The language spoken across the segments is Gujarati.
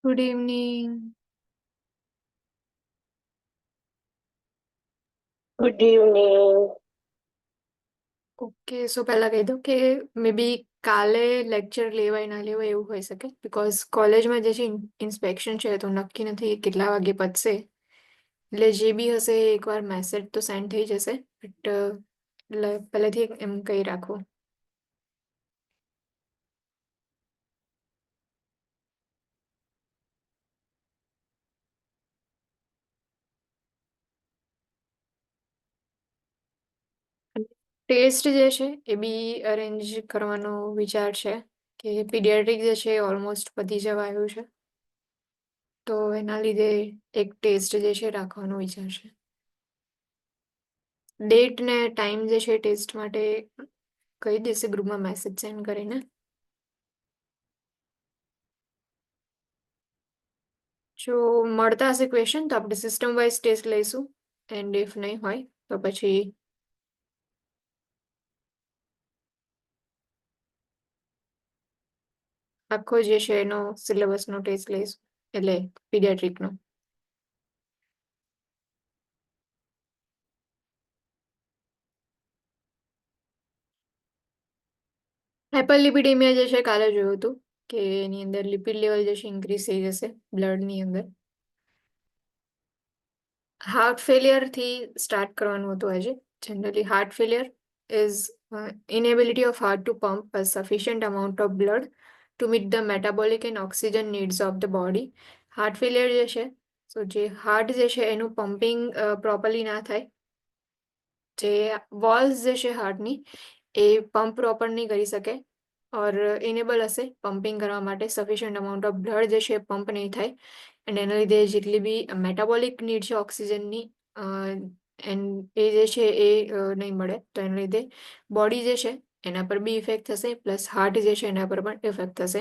Good evening. Good evening. Okay, so પહેલા કહી દઉં કે મે બી કાલે લેક્ચર લેવાય ના લેવાય એવું હોઈ શકે, બીકોઝ કોલેજમાં જે છે ઇન્સ્પેક્શન છે તો નક્કી નથી કેટલા વાગે પતશે. એટલે જે બી હશે એકવાર મેસેજ તો સેન્ડ થઈ જશે, બટ પહેલેથી એમ કહી રાખો. ટેસ્ટ જે છે એ બી અરેન્જ કરવાનો વિચાર છે કે પીડિયાટ્રિક જે છે ઓલમોસ્ટ પતી જવા આવ્યું છે, તો એના લીધે એક ટેસ્ટ જે છે રાખવાનો વિચાર છે. ડેટ ને ટાઈમ જે છે ટેસ્ટ માટે કહી દેશે ગ્રુપમાં મેસેજ સેન્ડ કરીને. જો મળતા હશે ક્વેશ્ચન તો આપણે સિસ્ટમ વાઇઝ ટેસ્ટ લઈશું, એન્ડ ઇફ નહીં હોય તો પછી આખો જે છે એનો સિલેબસનો ટેસ્ટ લઈશું, એટલે પીડિયાટ્રિકનો. હાઇપરલિપિડેમિયા જે છે કાલે જોયું હતું કે એની અંદર લિપિડ લેવલ જે છે ઇન્ક્રીઝ થઈ જશે બ્લડની અંદર. હાર્ટ ફેલિયરથી સ્ટાર્ટ કરવાનું હતું આજે. Generally heart failure is inability of heart to pump a sufficient amount of blood to meet the metabolic and oxygen needs of the body. Heart failure જે છે, તો જે હાર્ટ જે છે એનું પમ્પિંગ પ્રોપરલી ના થાય, જે વોલ્સ જે છે હાર્ટની એ પંપ પ્રોપર નહીં કરી શકે ઓર ઇનેબલ હશે પમ્પિંગ કરવા માટે, સફિશિયન્ટ અમાઉન્ટ ઓફ બ્લડ જે છે પંપ નહીં થાય, અને એના લીધે જેટલી બી મેટાબોલિક નીડ છે ઓક્સિજનની એન્ડ એ જે છે એ નહીં મળે, તો એના લીધે બોડી જે છે એના પર બી ઇફેક્ટ થશે, પ્લસ હાર્ટ જે છે એના પર પણ ઇફેક્ટ થશે.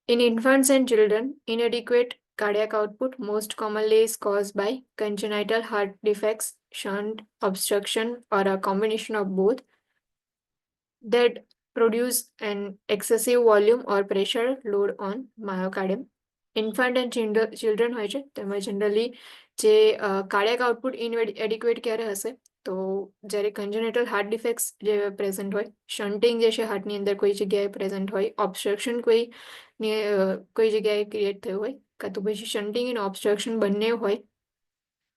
In infants and children, inadequate cardiac output most commonly is caused by congenital heart defects, shunt, obstruction, or a combination of both that produce an excessive volume or pressure load on myocardium. Infant and children હોય છે તેમાં જનરલી જે કાર્ડિયાક આઉટપુટ ઇનએડિક્વેટ ક્યારે હશે, તો જ્યારે કન્જેનિટલ હાર્ટ ડિફેક્ટ્સ જે પ્રેઝન્ટ હોય, શન્ટિંગ જે છે હાર્ટની અંદર કોઈ જગ્યાએ પ્રેઝન્ટ હોય, ઓબ્સ્ટ્રક્શન કોઈ જગ્યાએ ક્રિએટ થયું હોય, કાં તો પછી શન્ટિંગ અને ઓબ્સ્ટ્રક્શન બંને હોય,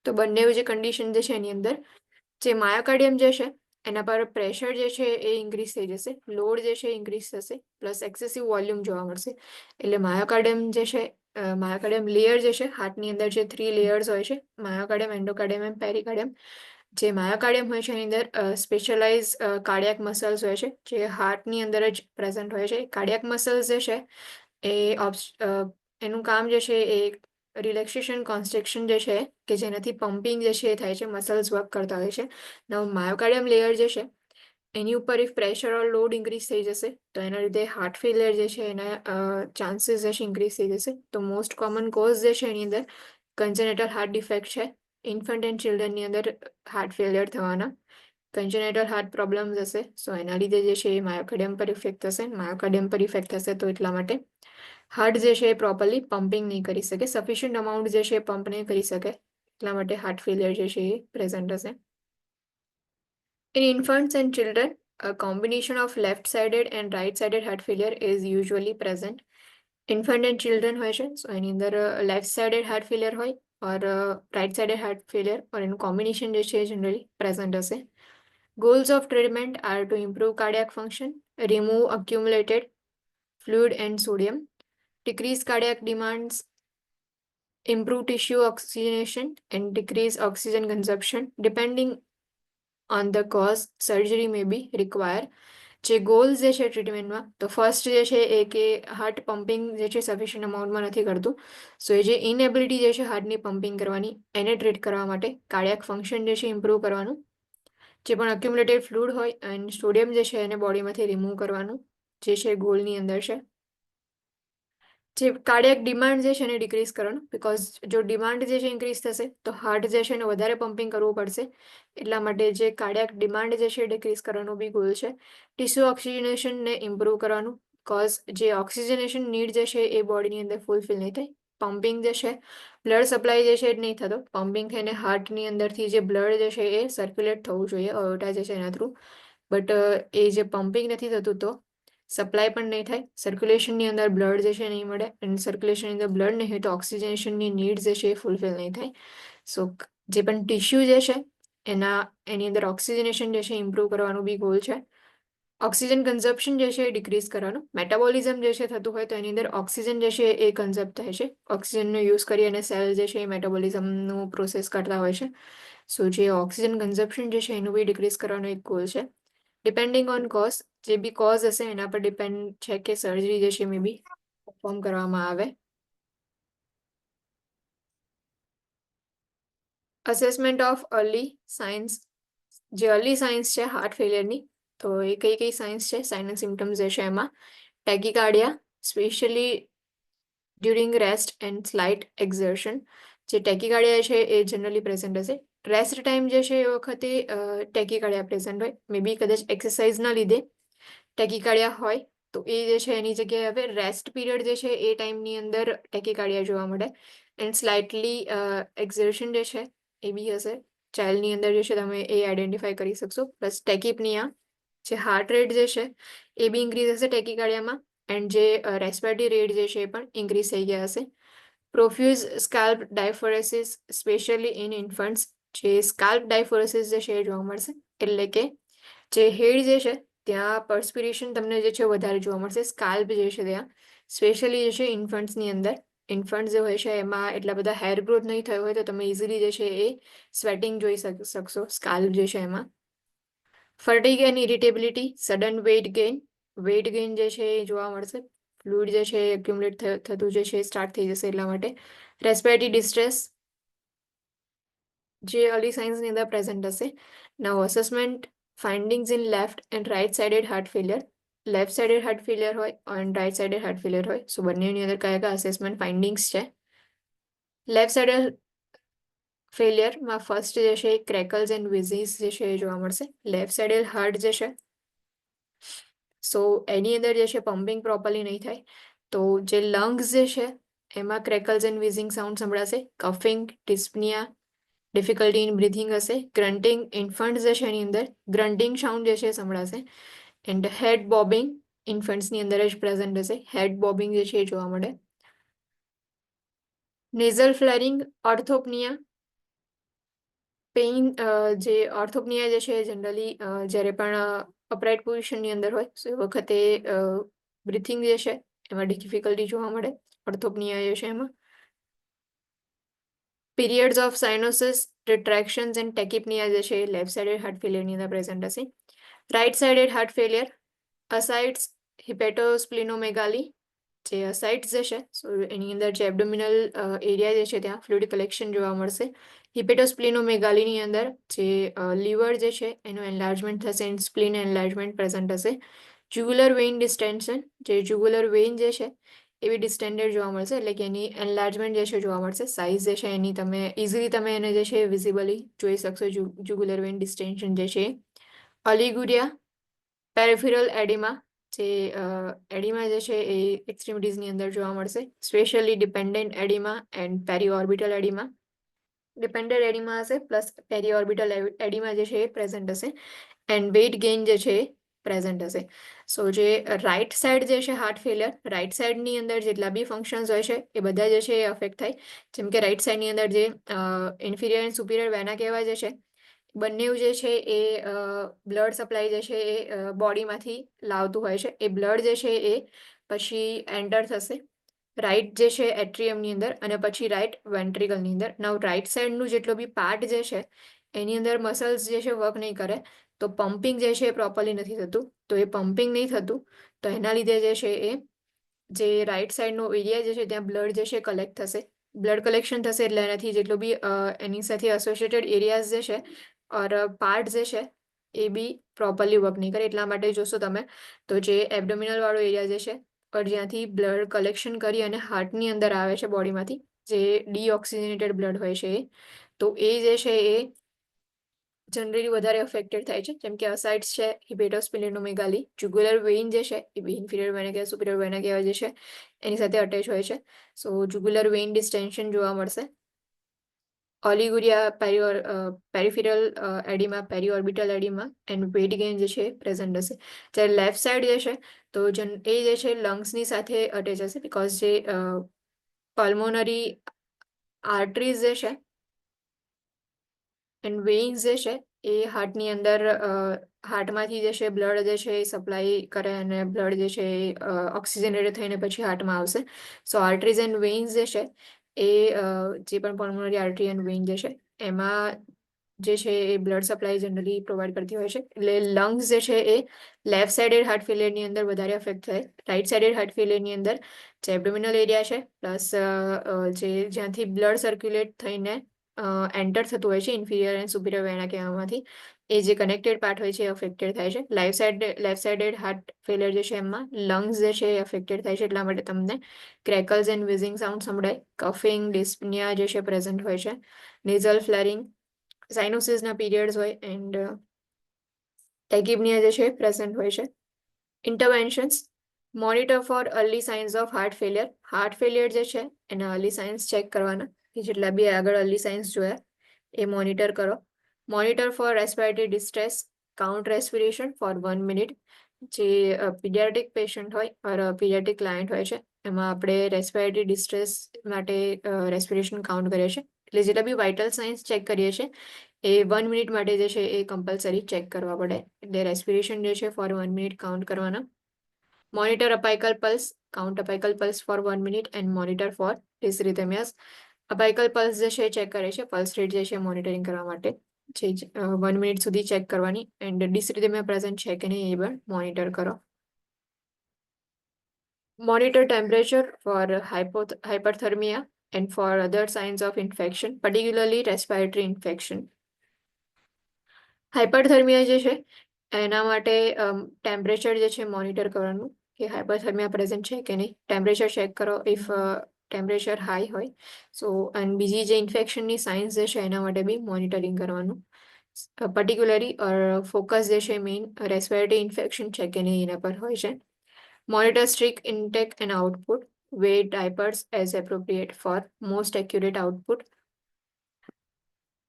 તો બંને જે કન્ડિશન જે છે એની અંદર જે માયોકાર્ડિયમ જે છે એના પર પ્રેશર જે છે એ ઇન્ક્રીઝ થઈ જશે, લોડ જે છે ઇન્ક્રીઝ થશે, પ્લસ એક્સેસિવ વોલ્યુમ જોવા મળશે. એટલે માયોકાર્ડિયમ જે છે, માયોકાર્ડિયમ લેયર જે છે હાર્ટની અંદર જે 3 લેયર્સ હોય છે, માયોકાર્ડિયમ, એન્ડોકાર્ડિયમ એન્ડ પેરીકાર્ડિયમ. જે માયોકાર્ડિયમ હોય છે એની અંદર સ્પેશિયલાઇઝ કાર્ડિયાક મસલ્સ હોય છે જે હાર્ટની અંદર જ પ્રેઝન્ટ હોય છે. કાર્ડિયાક મસલ્સ જે છે એ એનું કામ જે છે એ રિલેક્સેશન કોન્સ્ટ્રિક્શન જે છે કે જેનાથી પમ્પિંગ જે છે એ થાય છે, મસલ્સ વર્ક કરતા હોય છે. નવ માયોકાર્ડિયમ લેયર જે છે એની ઉપર if pressure or load increase થઈ જશે તો એના લીધે હાર્ટ ફેલિયર જે છે એના ચાન્સીસ જે છે ઇન્ક્રીઝ થઈ જશે. તો મોસ્ટ કોમન કોઝ જે છે એની અંદર કન્જેનેટલ હાર્ટ ડિફેક્ટ છે. ઇન્ફન્ટ એન્ડ ચિલ્ડ્રનની અંદર હાર્ટ ફેલિયર થવાના કન્જેનેટલ હાર્ટ પ્રોબ્લેમ્સ હશે, સો એના લીધે જે છે એ માયોકાર્ડિયમ પર ઇફેક્ટ થશે. માયોકાર્ડિયમ પર ઇફેક્ટ થશે તો એટલા માટે હાર્ટ જે છે એ પ્રોપરલી પમ્પિંગ નહીં કરી શકે, સફિશિયન્ટ અમાઉન્ટ જે છે એ પમ્પ નહીં કરી શકે, એટલા માટે હાર્ટ ફેલિયર જે છે એ પ્રેઝન્ટ હશે. In infants and children, a combination of left-sided and right-sided heart failure is usually present. Infant and children હોય છે, so એની અંદર લેફ્ટ-સાઇડેડ હાર્ટ ફેલિયર હોય ઓર રાઇટ-સાઇડેડ હાર્ટ ફેલિયર, ઓર એનું કોમ્બિનેશન જે છે જનરલી પ્રેઝન્ટ હશે. Goals of treatment are to improve cardiac function, remove accumulated fluid and sodium, decrease cardiac demands, improve tissue oxygenation, and decrease oxygen consumption. Depending on the cause, surgery may be required. જે ગોલ્સ જે છે ટ્રીટમેન્ટમાં, તો ફર્સ્ટ જે છે એ કે હાર્ટ પમ્પિંગ જે છે સફિશિયન્ટ અમાઉન્ટમાં નથી કરતું, સો એ જે ઇનએબિલિટી જે છે હાર્ટની પમ્પિંગ કરવાની એને ટ્રીટ કરવા માટે કાર્ડિયાક ફંક્શન જે છે ઇમ્પ્રૂવ કરવાનું, જે પણ અક્યુમ્યુલેટેડ ફ્લુઇડ હોય એન્ડ સોડિયમ જે છે એને બોડીમાંથી રિમૂવ કરવાનું જે છે ગોલની અંદર છે. જે કાર્ડિયાક ડિમાન્ડ જે છે એને ડિક્રીઝ કરવાનું, બીકોઝ જો ડિમાન્ડ જે છે ઇન્ક્રીઝ થશે તો હાર્ટ જે છે એને વધારે પમ્પિંગ કરવું પડશે, એટલા માટે જે કાર્ડિયાક ડિમાન્ડ જે છે ડિક્રીઝ કરવાનો બી ગોલ છે. ટિશ્યુ ઓક્સિજનેશનને ઇમ્પ્રૂવ કરવાનું, કોઝ જે ઓક્સિજનેશન નીડ જે છે એ બોડીની અંદર ફૂલફિલ નહીં થાય. પમ્પિંગ જે છે, બ્લડ સપ્લાય જે છે એ નહીં થતો. પમ્પિંગ થઈને હાર્ટની અંદરથી જે બ્લડ જે છે એ સર્ક્યુલેટ થવું જોઈએ અયોટા જે છે એના થ્રુ. બટ એ જે પમ્પિંગ નથી થતું તો સપ્લાય પણ નહીં થાય, સર્ક્યુલેશનની અંદર બ્લડ જે છે નહીં મળે, અને સર્ક્યુલેશનની અંદર બ્લડ નહીં હોય તો ઓક્સિજનેશનની નીડ જે છે એ ફૂલફિલ નહીં થાય. સો જે પણ ટિશ્યુ જે છે એની અંદર ઓક્સિજનેશન જે છે ઇમ્પ્રૂવ કરવાનું બી ગોલ છે. ઓક્સિજન કન્ઝપ્શન જે છે એ ડિક્રીઝ કરવાનું. મેટાબોલિઝમ જે છે થતું હોય તો એની અંદર ઓક્સિજન જે છે એ કન્ઝપ્ટ થાય છે. ઓક્સિજનનો યુઝ કરી અને સેલ જે છે એ મેટાબોલિઝમનું પ્રોસેસ કરતા હોય છે. સો જે ઓક્સિજન કન્ઝપ્શન જે છે એનું બી ડિક્રીઝ કરવાનો એક ગોલ છે. ડિપેન્ડિંગ ઓન કોઝ, જે બી કોઝ હશે એના પર ડિપેન્ડ છે કે સર્જરી જે છે મે બી પરફોર્મ કરવામાં આવે. અસેસમેન્ટ ઓફ અર્લી સાઇન્સ, જે અર્લી સાઇન્સ છે હાર્ટ ફેલિયરની, તો એ કઈ કઈ સાઇન્સ છે, સાઇન એન્ડ સિમ્ટમ્સ જે છે એમાં tachycardia, specially during rest and slight exertion. જે ટેકીકાર્ડિયા છે એ જનરલી પ્રેઝન્ટ હશે. રેસ્ટ ટાઈમ જે છે એ વખતે ટેકીકાર્ડિયા પ્રેઝન્ટ હોય. મે બી કદાચ એક્સરસાઇઝના લીધે ટેકીકાર્ડિયા હોય તો એ જે છે એની જગ્યાએ હવે રેસ્ટ પીરિયડ જે છે એ ટાઈમની અંદર ટેકીકાર્ડિયા જોવા મળે. એન્ડ સ્લાઇટલી એક્ઝર્શન જે છે એ બી હશે. ચાઇલ્ડની અંદર જે છે તમે એ આઈડેન્ટિફાઈ કરી શકશો. પ્લસ ટેકીપનિયા, જે હાર્ટ રેટ જે છે એ બી ઇન્ક્રીઝ હશે ટેકીકાર્ડિયામાં, એન્ડ જે રેસ્પિરેટરી રેટ જે છે એ પણ ઇન્ક્રીઝ થઈ ગયા હશે. પ્રોફ્યુઝ સ્કાલ્પ ડાયફોરેસિસ, સ્પેશિયલી ઇન ઇન્ફન્ટ્સ. જે સ્કાલ્પ ડાયફોરેસિસ જે છે એ જોવા મળશે, એટલે કે જે હેડ જે છે ત્યાં પર્સ્પિરેશન તમને જે છે વધારે જોવા મળશે. સ્કાલ્પ જે છે ત્યાં સ્પેશિયલી જે છે ઇન્ફન્ટ્સની અંદર, ઇન્ફન્ટ જે હોય છે એમાં એટલા બધા હેર ગ્રોથ નહીં થયો હોય તો તમે ઇઝીલી જે છે એ સ્વેટિંગ જોઈ શકશો સ્કાલ્પ જે છે એમાં. Fatigue and irritability, sudden weight gain જે છે એ જોવા મળશે. ફ્લુઇડ જે છે એ એક્યુમ્યુલેટ થતું જે છે સ્ટાર્ટ થઈ જશે એટલા માટે. રેસ્પિરેટરી ડિસ્ટ્રેસ, જે અર્લી સાઇન્સની અંદર પ્રેઝન્ટ હશે. Now assessment findings in left and right sided heart failure. Left sided heart failure હોય અને રાઇટ સાઇડેડ હાર્ટ ફેલિયર હોય, સો બંનેની અંદર કયા કયા અસેસમેન્ટ ફાઇન્ડિંગ્સ છે. લેફ્ટ સાઇડેડ ફેલિયરમાં ફર્સ્ટ જે છે ક્રેકલ્સ એન્ડ વિઝીસ જે છે એ જોવા મળશે. લેફ્ટ સાઇડેડ હાર્ટ જે છે સો એની અંદર જે છે પમ્પિંગ પ્રોપરલી નહીં થાય તો જે લંગ્સ જે છે એમાં ક્રેકલ્સ એન્ડ વિઝિંગ સાઉન્ડ સંભળાશે. Coughing, dyspnoea, difficulty in breathing હશે. ગ્રન્ટિંગ, ઇન્ફન્ટ જે છે એની અંદર ગ્રન્ટિંગ સાઉન્ડ જે છે સંભળાશે. એન્ડ હેડ બોબિંગ ઇન્ફન્ટ્સની અંદર જ પ્રેઝન્ટ હશે. હેડ બોબિંગ જે છે એ જોવા મળે. નેઝલ ફ્લેરિંગ, ઓર્થોપનિયા, પેઇન, જે ઓર્થોપનિયા જે છે જનરલી જ્યારે પણ અપરાઇટ પોઝિશનની અંદર હોય સો એ વખતે બ્રીથિંગ જે છે એમાં ડિફિકલ્ટી જોવા મળે ઓર્થોપનિયા જે છે એમાં. પીરિયડ્સ ઓફ સાઇનોસિસ, રિટ્રેક્શન્સ એન્ડ ટેકિપનિયા જે છે એ લેફ્ટ સાઇડેડ હાર્ટ ફેલિયરની અંદર પ્રેઝન્ટ હશે. રાઇટ સાઇડેડ હાર્ટ ફેલિયર, અસાઇટ્સ, હિપેટોસ્પ્લિનોમેગાલી, જે અસાઇટ્સ જે છે સો એની અંદર જે એબડોમિનલ એરિયા જે છે ત્યાં ફ્લુઇડ કલેક્શન જોવા મળશે. હિપેટોસ્પ્લિનોમેગાલીની અંદર જે લીવર જે છે એનું એન્લાર્જમેન્ટ થશે એન્ડ સ્પ્લિન એન્લાર્જમેન્ટ પ્રેઝન્ટ હશે. જુગુલર વેઇન ડિસ્ટેન્શન, જે જુગુલર વેઇન જે છે એવી ડિસ્ટેન્ડેડ જોવા મળશે, એટલે કે એની એન્લાર્જમેન્ટ જે છે જોવા મળશે. સાઇઝ જે છે એની તમે ઇઝીલી તમે એને જે છે વિઝિબલી જોઈ શકશો જુગુલર વેઇન ડિસ્ટેન્શન જે છે. ઓલિગુરિયા, પેરિફેરલ એડિમા, જે એડિમા જે છે એ એક્સ્ટ્રીમિટીઝની અંદર જોવા મળશે. Specially dependent oedema and periorbital oedema. Dependent oedema હશે પ્લસ પેરીઓર્બિટલ એડિમા જે છે એ પ્રેઝન્ટ હશે. એન્ડ વેઇટ ગેઇન જે છે એ પ્રેઝન્ટ હશે. સો જે રાઇટ સાઇડ જે છે હાર્ટ ફેલિયર, રાઇટ સાઇડની અંદર જેટલા બી ફંક્શન્સ હોય છે એ બધા જે છે એ અફેક્ટ થાય. જેમ કે રાઇટ સાઇડની અંદર જે ઇન્ફિરિયર એન્ડ સુપિરિયર વેના કહેવાય જે છે બંને જે છે એ બ્લડ સપ્લાય જે છે એ બોડીમાંથી લાવતું હોય છે. એ બ્લડ જે છે એ પછી એન્ટર થશે રાઇટ જે છે એટ્રિયમની અંદર અને પછી રાઇટ વેન્ટ્રિકલની અંદર. નાઉ રાઇટ સાઇડનું જેટલો બી પાર્ટ જે છે એની અંદર મસલ્સ જે છે વર્ક નહીં કરે તો પમ્પિંગ જે છે એ પ્રોપરલી નથી થતું. તો એ પમ્પિંગ નહીં થતું તો એના લીધે જે છે એ જે રાઇટ સાઇડનો એરિયા જે છે ત્યાં બ્લડ જે છે કલેક્ટ થશે. બ્લડ કલેક્શન થશે એટલે એનાથી જેટલો બી એની સાથે એસોસિએટેડ એરિયાઝ જે છે ઓર પાર્ટ જે છે એ બી પ્રોપરલી વર્ક નહીં કરે. એટલા માટે જોશો તમે તો જે એબડોમિનલ વાળો એરિયા જે છે ઓર જ્યાંથી બ્લડ કલેક્શન કરી અને હાર્ટની અંદર આવે છે બોડીમાંથી જે ડીઓક્સિજનેટેડ બ્લડ હોય છે એ તો એ જે છે એ જનરલી વધારે અફેક્ટેડ થાય છે, જેમ કે અસાઇડ્સ છે, હિપેટોસ્પ્લેનોમેગાલી, જુગુલર વેઇન જે છે એ ઇન્ફિરિયર વેના કે સુપિરિયર વેના કહેવાય જે છે એની સાથે અટેચ હોય છે. સો જુગુલર વેઇન ડિસ્ટેન્શન જોવા મળશે. Oliguria peripheral oedema, periorbital oedema and weight gain જે છે પ્રેઝન્ટ હશે. જ્યારે લેફ્ટ સાઈડ જે છે તો એ જે છે લંગ્સની સાથે અટેચ હશે, બીકોઝ જે પલ્મોનરી આર્ટરીઝ જે છે એન્ડ વેઇન્સ જે છે એ હાર્ટની અંદર હાર્ટમાંથી જે છે બ્લડ જે છે એ સપ્લાય કરે અને બ્લડ જે છે એ ઓક્સિજનેટેડ થઈને પછી હાર્ટમાં આવશે. સો આર્ટરીઝ એન્ડ વેઇન્સ જે છે એ જે પણ પલ્મોનરી આર્ટરી એન્ડ વેઇન જે છે એમાં જે છે એ બ્લડ સપ્લાય જનરલી પ્રોવાઈડ કરતી હોય છે. એટલે લંગ્સ જે છે એ લેફ્ટ સાઇડેડ હાર્ટ ફેલિયરની અંદર વધારે અફેક્ટ થાય. રાઇટ સાઇડેડ હાર્ટ ફેલિયરની અંદર જે એબ્ડોમિનલ એરિયા છે પ્લસ જે જ્યાંથી બ્લડ સર્ક્યુલેટ થઈને એન્ટર થતું હોય છે ઇન્ફિરિયર એન્ડ સુપિરિયર વેના કહેવામાંથી, એ જે કનેક્ટેડ પાર્ટ હોય છે એ અફેક્ટેડ થાય છે. લેફ્ટ સાઇડેડ હાર્ટ ફેલિયર જે છે એમાં લંગ્સ જે છે એ અફેક્ટેડ થાય છે, એટલા માટે તમને ક્રેકલ્સ એન્ડ વિઝિંગ સાઉન્ડ સંભળાય. કફિંગ, ડિસ્પનિયા જે છે પ્રેઝન્ટ હોય છે. નેઝલ ફ્લેરિંગ, સાઇનોસિસના પીરિયડ્સ હોય એન્ડ ટેકિપનિયા જે છે પ્રેઝન્ટ હોય છે. Interventions: monitor for early signs of heart failure. Heart failure જે છે એના અર્લી સાઇન્સ ચેક કરવાના, કે જેટલા બી આગળ અર્લી સાઇન્સ જોયા એ મોનિટર કરો. Monitor for respiratory distress, count respiration for 1 minute. જે પીડિયાટ્રિક પેશન્ટ હોય or પીડિયાટ્રિક ક્લાયન્ટ હોય છે એમાં આપણે રેસ્પિરેટરી ડિસ્ટ્રેસ માટે રેસ્પિરેશન કાઉન્ટ કરીએ છીએ. એટલે જેટલા બી વાઇટલ સાઇન્સ ચેક કરીએ છીએ એ 1 મિનિટ માટે જે છે એ કમ્પલસરી ચેક કરવા પડે. એટલે રેસ્પિરેશન જે છે ફોર 1 મિનિટ કાઉન્ટ કરવાના. Monitor apical pulse, count apical pulse for 1 minute and monitor for dysrhythmias. Apical pulse જે છે ચેક કરે છે, પલ્સ રેટ જે છે મોનિટરિંગ કરવા માટે, જે 1 મિનિટ સુધી ચેક કરવાની. એન્ડ ડિસરિથેમિયા પ્રેઝન્ટ છે કે નહીં એ પણ મોનિટર કરો. Monitor temperature for hyperthermia and for other signs of infection, particularly respiratory infection. હાઇપરથર્મિયા જે છે એના માટે ટેમ્પરેચર જે છે મોનિટર કરવાનું, કે હાઇપરથર્મિયા પ્રેઝન્ટ છે કે નહીં. ટેમ્પરેચર ચેક કરો ઇફ ટેમ્પરેચર હાઈ હોય. સો અને બીજી જે ઇન્ફેક્શનની સાઇન્સ જે છે એના માટે બી મોનિટરિંગ કરવાનું. પર્ટિક્યુલરી ફોકસ જે છે મેઇન રેસ્પિરેટરી ઇન્ફેક્શન છે કે નહીં એના પર હોય છે. Monitor strict intake and output. Weigh diapers as appropriate for most accurate output.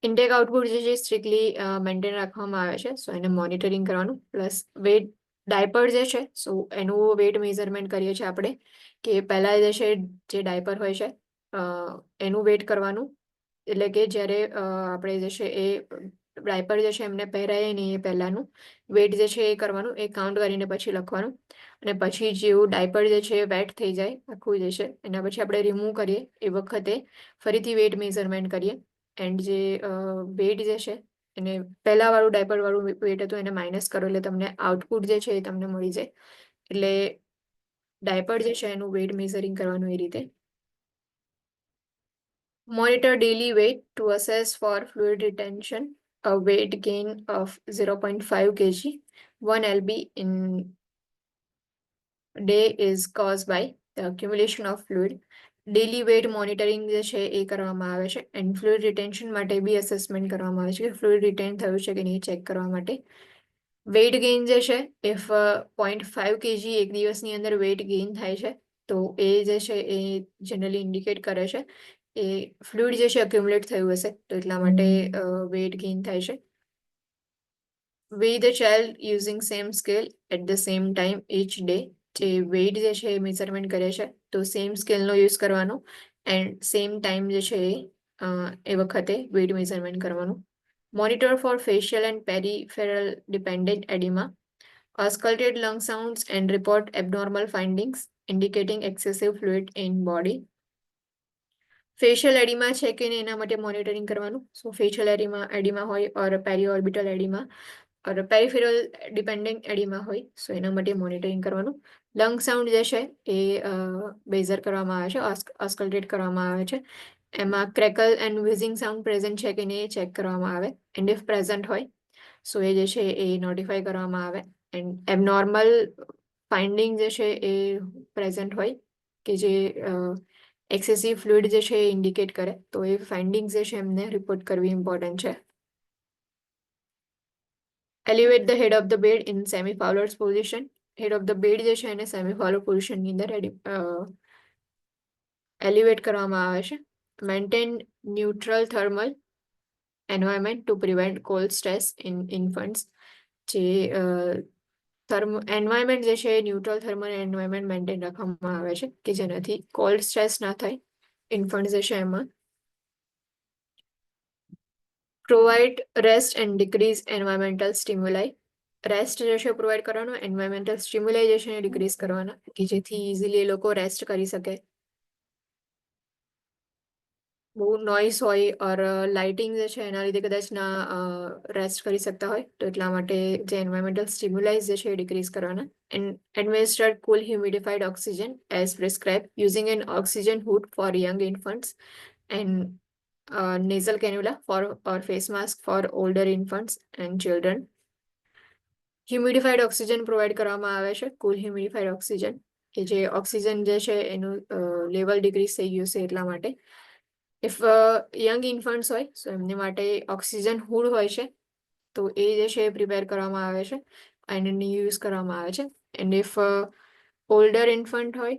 Intake output જે છે સ્ટ્રિક્ટલી મેન્ટેન રાખવામાં આવે છે, સો એને મોનિટરિંગ કરવાનું. પ્લસ વેટ ડાયપર જે છે સો એનું વેટ મેઝરમેન્ટ કરીએ છીએ આપણે, કે પહેલાં જે છે જે ડાયપર હોય છે એનું વેટ કરવાનું. એટલે કે જ્યારે આપણે જે છે એ ડાયપર જે છે એમને પહેરાય નહીં એ પહેલાંનું વેટ જે છે એ કરવાનું, એ કાઉન્ટ કરીને પછી લખવાનું. અને પછી જેવું ડાયપર જે છે વેટ થઈ જાય આખું જે છે એના પછી આપણે રિમૂવ કરીએ એ વખતે ફરીથી વેટ મેઝરમેન્ટ કરીએ. એન્ડ જે વેટ જે છે એને પહેલાંવાળું ડાયપરવાળું વેટ હતું એને માઇનસ કરો, એટલે તમને આઉટપુટ જે છે એ તમને મળી જાય. એટલે ડાયપર જે છે એનું વેટ મેઝરિંગ કરવાનું એ રીતે. Monitor daily weight to assess for fluid retention. A weight gain of 0.5 kg, 1 lb in day is caused by the accumulation of fluid. Daily weight monitoring જે છે એ કરવામાં આવે છે. એન્ડ ફ્લુઇડ રિટેન્શન માટે બી અસેસમેન્ટ કરવામાં આવે છે, કે ફ્લુઇડ રિટેન થયું છે કે નહીં ચેક કરવા માટે. વેઇટ ગેઇન જે છે ઇફ 0.5 kg એક દિવસની અંદર વેઇટ ગેઇન થાય છે તો એ જે છે એ જનરલી ઇન્ડિકેટ કરે છે એ ફ્લુઇડ જે છે અક્યુમ્યુલેટ થયું હશે, તો એટલા માટે વેઇટ ગેઇન થાય છે. Weigh the child using same scale at the same time each day. જે વેઇટ જે છે એ મેઝરમેન્ટ કરે છે તો સેમ સ્કેલનો યુઝ કરવાનો એન્ડ સેમ ટાઈમ જે છે એ વખતે વેઇટ મેઝરમેન્ટ કરવાનું. Monitor for facial and peripheral dependent oedema. Auscultate lung sounds and report abnormal findings indicating excessive fluid in body. Facial oedema છે કે નહીં એના માટે મોનિટરિંગ કરવાનું. સો ફેશિયલ એડિમા હોય ઓર પેરીઓર્બિટલ એડિમા ઓર પેરીફેરલ ડિપેન્ડન્ટ એડિમા હોય, સો એના માટે મોનિટરિંગ કરવાનું. લંગ સાઉન્ડ જે છે એ બેઝર કરવામાં આવે છે, ઓસ્કલ્ટેટ કરવામાં આવે છે. એમાં crackle and wheezing sound present છે કે નહીં એ ચેક કરવામાં આવે. એન્ડ ઇફ પ્રેઝન્ટ હોય સો એ જે છે એ નોટિફાઈ કરવામાં આવે. એન્ડ એબનોર્મલ ફાઇન્ડિંગ જે છે એ પ્રેઝન્ટ હોય, કે જે એક્સેસિવ ફ્લુઇડ જે છે એ ઇન્ડિકેટ કરે, તો એ ફાઇન્ડિંગ્સ જે છે એમને રિપોર્ટ કરવી ઇમ્પોર્ટન્ટ છે. Elevate the head of the bed in semi-fowler position. Head of the bed જે છે એને semi-fowler position ની અંદર elevate કરવામાં આવે છે. Maintain neutral thermal environment to prevent cold stress in infants. જે એન્વાયરમેન્ટ જે છે એ ન્યુટ્રલ થર્મલ એન્વાયરમેન્ટ મેન્ટેન રાખવામાં આવે છે કે જેનાથી કોલ્ડ સ્ટ્રેસ ના થાય ઇન્ફન્ટ જે છે એમાં. Provide rest and decrease environmental stimuli. Rest જે છે પ્રોવાઈડ કરવાનો, એન્વાયરમેન્ટલ સ્ટિમ્યુલાઈ જે છે એ ડિક્રીઝ કરવાના કે જેથી ઇઝીલી એ લોકો રેસ્ટ કરી શકે. બહુ નોઈસ હોય ઓર લાઇટિંગ જે છે એના લીધે કદાચ ના રેસ્ટ કરી શકતા હોય તો એટલા માટે જે એન્વાયરમેન્ટલ સ્ટિમ્યુલાઇઝ જે છે એ ડિક્રીઝ કરવાના. And administered cool humidified oxygen as prescribed using an oxygen hood for young infants and nasal cannula for or face mask for older infants and children. Humidified oxygen provide કરવામાં આવે છે, કુલ હ્યુમિડિફાઈડ ઓક્સિજન કે જે ઓક્સિજન જે છે એનું લેવલ ડિક્રીઝ થઈ ગયું છે એટલા માટે. ઇફ યંગ ઇન્ફન્ટ્સ હોય સો એમની માટે ઓક્સિજન હુડ હોય છે તો એ જે છે એ પ્રિપેર કરવામાં આવે છે અને એને યુઝ કરવામાં આવે છે. એન્ડ ઇફ ઓલ્ડર ઇન્ફન્ટ હોય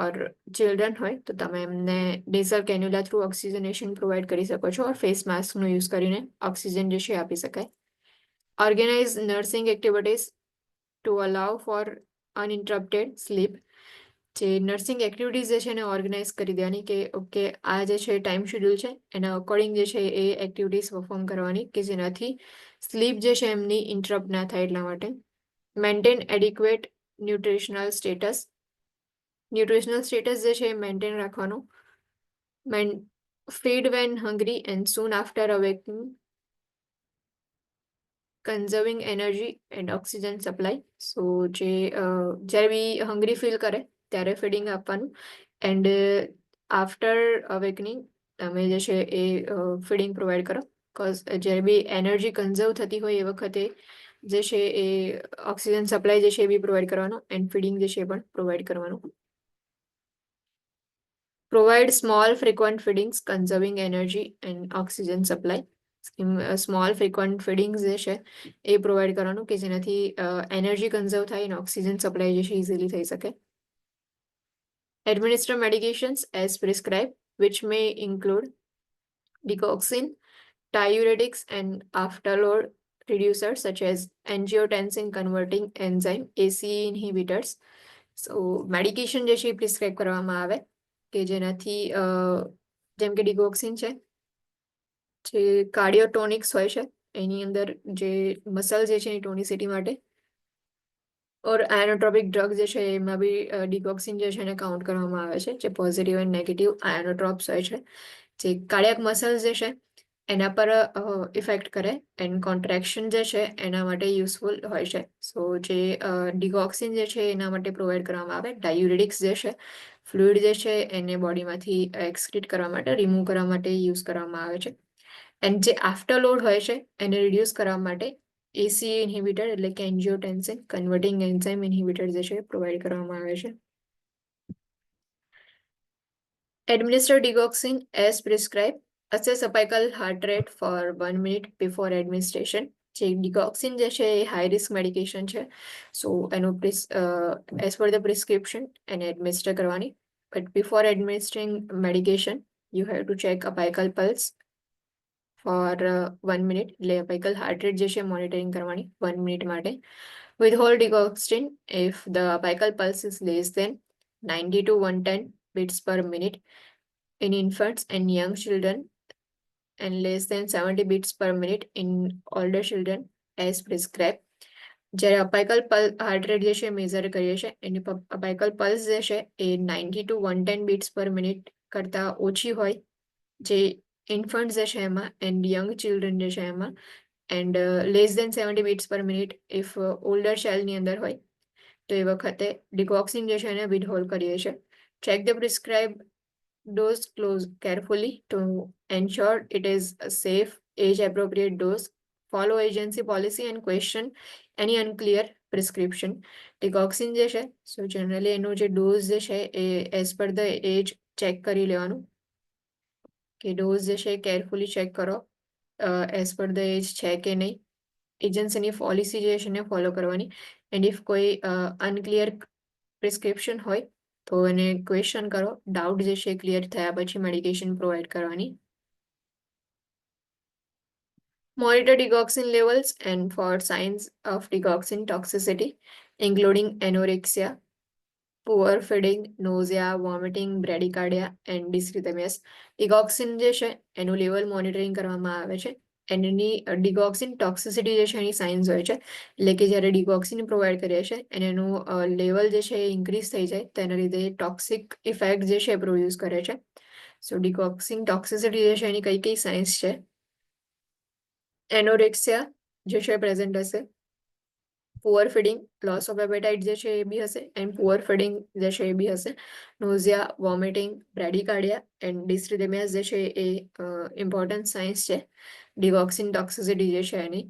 ઓર ચિલ્ડ્રન હોય તો તમે એમને ડેઝલ કેન્યુલા થ્રુ ઓક્સિજનેશન પ્રોવાઈડ કરી શકો છો ઓર ફેસ માસ્કનો યુઝ કરીને ઓક્સિજન જે છે આપી શકાય. ઓર્ગેનાઇઝ નર્સિંગ એક્ટિવિટીઝ ટુ અલાઉ ફોર અનઇન્ટરપ્ટેડ સ્લીપ. જે નર્સિંગ એક્ટિવિટીઝ જે છે એને ઓર્ગેનાઇઝ કરી દેવાની કે ઓકે આ જે છે ટાઈમ શેડ્યુલ છે એના અકોર્ડિંગ જે છે એ એક્ટિવિટીઝ પરફોર્મ કરવાની કે જેનાથી સ્લીપ જે છે એમની ઇન્ટરપ્ટ ના થાય એટલા માટે. Maintain adequate nutritional status. Nutritional status જે છે એ મેન્ટેન રાખવાનું. Feed when hungry and soon after awakening. Conserving energy and oxygen supply. So જે જ્યારે બી હંગ્રી ફીલ કરે ત્યારે ફીડિંગ આપવાનું એન્ડ આફ્ટર અવેકનિંગ તમે જે છે એ ફીડિંગ પ્રોવાઈડ કરો કોઝ જ્યારે બી એનર્જી કન્ઝર્વ થતી હોય એ વખતે જે છે એ ઓક્સિજન સપ્લાય જે છે એ બી પ્રોવાઈડ કરવાનો એન્ડ ફીડિંગ જે છે એ પણ પ્રોવાઈડ કરવાનું. Provide small frequent feedings conserving energy and oxygen supply. Small frequent feedings જે છે એ પ્રોવાઈડ કરવાનું કે જેનાથી એનર્જી કન્ઝર્વ થાય અને ઓક્સિજન સપ્લાય જે છે ઇઝીલી થઈ શકે. Administer medications as prescribed, which may include digoxin, diuretics, and afterload reducers such as angiotensin converting enzyme ACE inhibitors. So medication જે છે એ પ્રિસ્ક્રાઇબ કરવામાં આવે કે જેનાથી જેમ કે ડિગોક્સિન છે જે કાર્ડિયોટોનિક્સ હોય છે એની અંદર જે મસલ જે છે એ ટોનિસિટી માટે ઓર આયનોટ્રોપિક ડ્રગ જે છે એમાં બી ડિગોક્સિન જે છે એને કાઉન્ટ કરવામાં આવે છે જે પોઝિટિવ એન્ડ નેગેટિવ આયનોટ્રોપ્સ હોય છે જે કાર્ડિયાક મસલ્સ જે છે એના પર ઇફેક્ટ કરે એન્ડ કોન્ટ્રેક્શન જે છે એના માટે યુઝફુલ હોય છે. સો જે ડિગોક્સિન જે છે એના માટે પ્રોવાઈડ કરવામાં આવે. ડાયુરેટિક્સ જે છે ફ્લુઇડ જે છે એને બોડીમાંથી એક્સક્રીટ કરવા માટે રિમૂવ કરવા માટે યુઝ કરવામાં આવે છે. એન્ડ જે આફ્ટરલોડ હોય છે એને રિડ્યુસ કરવા માટે ACE ઇન્હિબિટર એટલે કે એન્જિયોટેન્સિન કન્વર્ટિંગ એન્ઝાઇમ ઇન્હિબિટર જે છે પ્રોવાઈડ કરવામાં આવે છે. Administer digoxin as prescribed. Assess apical heart rate for 1 minute before administration. જે ડિગોક્સિન જે છે એ હાઈ રિસ્ક મેડિકેશન છે સો એનું એઝ પર ધ પ્રિસ્ક્રિપ્શન એને એડમિનિસ્ટર કરવાની. But before administering medication you have to check apical pulse for 1 minute એટલે અપાઇકલ હાર્ટ રેટ જે છે મોનિટરિંગ કરવાની 1 મિનિટ માટે. Withhold digoxin if the apical pulse is less than 90 to 110 beats per minute in infants and young children and less than 70 beats per minute in older children as prescribed. જ્યારે અપાઇકલ હાર્ટ રેટ જે છે મેઝર કરીએ છીએ એની અપાઇકલ પલ્સ જે છે એ 90 to 110 બીટ્સ પર મિનિટ કરતાં ઓછી હોય જે ઇન્ફન્ટ જે છે એમાં એન્ડ યંગ ચિલ્ડ્રન જે છે એમાં and less than 70 beats per minute if older ચાઇલ્ડની અંદર હોય તો એ વખતે ડિગોક્સિન જે છે એને વિથહોલ્ડ કરીએ છીએ. Check the prescribe dose close carefully to ensure it is a safe age appropriate dose. Follow agency policy and question any unclear prescription. Digoxin જે છે સો જનરલી એનો જે ડોઝ જે છે એ as per the age check કરી લેવાનું કે ડોઝ જે છે કેરફુલી ચેક કરો એઝ પર ધ એજ છે કે નહીં એજન્સીની પોલિસી જે છે એને ફોલો કરવાની. એન્ડ ઇફ કોઈ અનક્લિયર પ્રિસ્ક્રિપ્શન હોય તો એને ક્વેશ્ચન કરો. ડાઉટ જે છે ક્લિયર થયા પછી મેડિકેશન પ્રોવાઈડ કરવાની. Monitor digoxin levels and for signs of digoxin toxicity, including anorexia, poor feeding, nausea, vomiting, bradycardia, and dysrhythmias. Digoxin જે છે એનું લેવલ મોનિટરિંગ કરવામાં આવે છે. એની ડિગોક્સિન ટોક્સિસિટી જે છે એની સાઇન્સ હોય છે. એટલે કે જ્યારે ડિગોક્સિન પ્રોવાઈડ કરીએ છીએ અને એનું લેવલ જે છે એ ઇન્ક્રીઝ થઈ જાય તેના લીધે ટોક્સિક ઇફેક્ટ જે છે એ પ્રોડ્યુસ કરે છે. સો ડિગોક્સિન ટોક્સિસિટી જે છે એની કઈ કઈ સાઇન્સ છે? એનોરેક્સિયા જે છે પ્રેઝન્ટ હશે, poor feeding, loss of appetite જે છે એ બી હશે, એન્ડ પુઅર ફીડિંગ જે છે એ બી હશે, નોઝિયા, વોમિટિંગ, બ્રેડિકાર્ડિયા એન્ડ ડિસ્ટ્રિથેમિયા જે છે એ ઇમ્પોર્ટન્ટ સાઇન્સ છે ડિગોક્સિન ટોક્સિસિટી જે છે એની.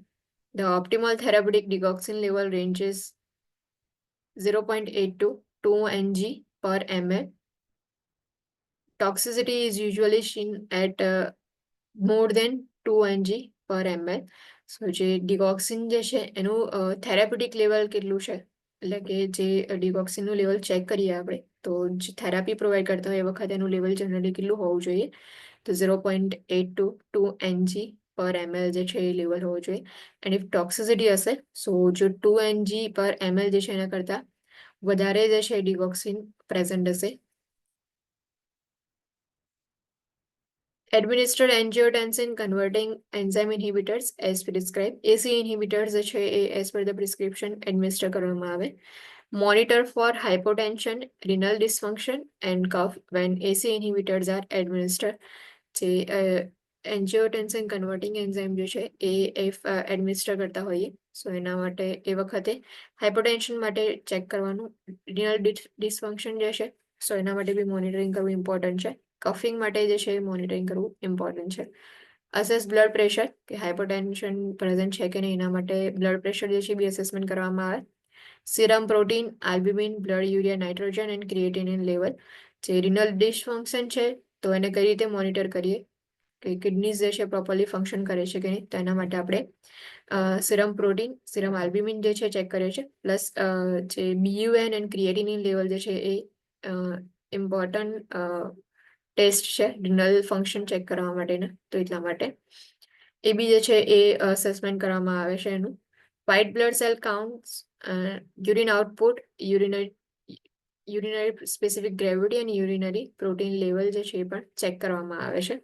The optimal therapeutic digoxin level ranges 0.8 to 2 mg per ml. Toxicity is usually seen at more than 2 mg per ml. સો જે ડિગોક્સિન જે છે એનું થેરાપ્યુટિક લેવલ કેટલું છે, એટલે કે જે ડિગોક્સિનનું લેવલ ચેક કરીએ આપણે તો જે થેરાપી પ્રોવાઈડ કરતા હોય એ વખતે એનું લેવલ જનરલી કેટલું હોવું જોઈએ? તો 0.8 to 2 mg પર ml જે છે એ લેવલ હોવું જોઈએ. એન્ડ ઇફ ટોક્સિસિટી હશે સો જો 2 mg પર ml જે છે એના કરતાં વધારે જે છે ડિગોક્સિન પ્રેઝન્ટ હશે. Administer angiotensin converting enzyme inhibitors as prescribed. ACE inhibitors જે છે એ as per the prescription administer કરવામાં આવે. Monitor for hypotension, renal dysfunction and cough when ACE inhibitors are administered. જે angiotensin converting enzyme જે છે એ એડમિનિસ્ટર કરતા હોઈએ સો એના માટે એ વખતે હાઇપોટેન્શન માટે ચેક કરવાનું. રિનલ ડિસફંક્શન જે છે સો એના માટે બી મોનિટરિંગ કરવું ઇમ્પોર્ટન્ટ છે. કફિંગ માટે જે છે મોનિટરિંગ કરવું ઇમ્પોર્ટન્ટ છે. અસેસ બ્લડ પ્રેશર કે હાઇપોટેન્શન પ્રેઝન્ટ છે કે નહીં એના માટે બ્લડ પ્રેશર જે છે બી અસેસમેન્ટ કરવામાં આવે. Serum protein, albumin, blood urea nitrogen and creatinine level. જે રિનલ ડિસફંક્શન છે તો એને કઈ રીતે મોનિટર કરીએ કે કિડનીઝ જે છે પ્રોપરલી ફંક્શન કરે છે કે નહીં, તો એના માટે આપણે સિરમ પ્રોટીન, સિરમ આલ્બ્યુમિન જે છે ચેક કરે છે. પ્લસ જે બીયુએન એન્ડ ક્રિએટિનિન લેવલ જે છે એ ઇમ્પોર્ટન્ટ ટેસ્ટ છે રિનલ ફંક્શન ચેક કરવા માટેના, તો એટલા માટે એ બી જે છે એ અસેસમેન્ટ કરવામાં આવે છે એનું. White blood cell counts, urine output, urinary specific gravity અને યુરિનરી પ્રોટીન લેવલ જે છે એ પણ ચેક કરવામાં આવે છે.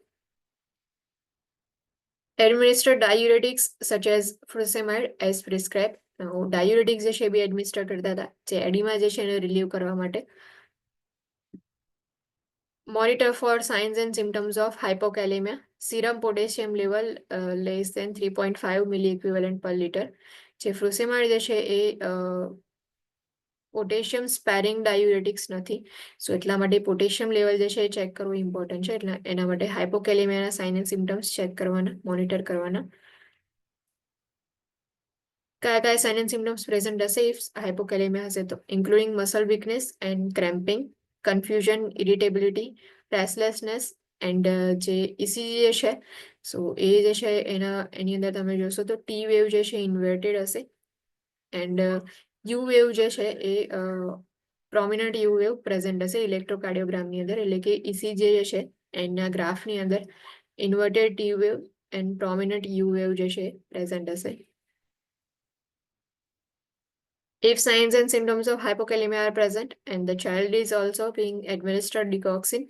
Administer diuretics such as furosemide as prescribed. ડાયુરેટિક્સ જે છે એ બી એડમિનિસ્ટર કરતા હતા જે એડીમા જે છે એને રિલીવ કરવા માટે. Monitor for signs and symptoms of hypokalemia. Serum potassium level less than 3.5 milliequivalent per liter. જે ફ્રુસેમાઇડ જે છે એ પોટેશિયમ સ્પેરિંગ ડાયુરેટિક્સ નથી સો એટલા માટે પોટેશિયમ લેવલ જે છે એ ચેક કરવું ઇમ્પોર્ટન્ટ છે. એટલે એના માટે હાઇપોકેલેમિયાના સાઇન એન્ડ સિમ્ટમ્સ ચેક કરવાના, મોનિટર કરવાના. કયા કયા સાઇન એન્ડ સિમ્ટમ્સ પ્રેઝન્ટ હશે ઇફ હાઇપોકેલેમિયા હશે તો? Including muscle weakness and cramping, confusion, irritability, restlessness and જે ઇસીજી જે છે સો એ જે છે એની અંદર તમે જોશો તો ટી વેવ જે છે ઇન્વર્ટેડ હશે એન્ડ યુ વેવ જે છે એ પ્રોમિનન્ટ યુ વેવ પ્રેઝન્ટ હશે ઇલેક્ટ્રોકાર્ડિયોગ્રામની અંદર. એટલે કે ઇસીજી જે છે એના ગ્રાફની અંદર inverted T wave and prominent you wave જે છે પ્રેઝન્ટ હશે. If signs and symptoms of hypokalemia are present and the child is also being administered digoxin,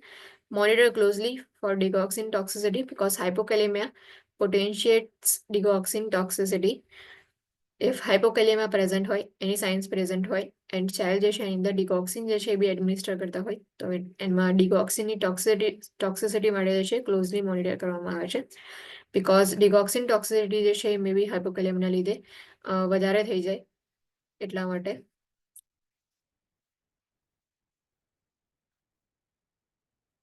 monitor closely for digoxin toxicity because hypokalemia potentiates digoxin toxicity. If hypokalemia present હોય, any signs present હોય and child જે છે એની અંદર digoxin જે છે એ બી એડમિનિસ્ટર કરતા હોય તો એમાં digoxinની ટોક્સિસિટી માટે જે છે ક્લોઝલી મોનિટર કરવામાં આવે છે. બિકોઝ digoxin ટોક્સિસિટી જે છે એ મે બી હાઇપોકેલેમિયાના લીધે વધારે થઈ જાય એટલા માટે.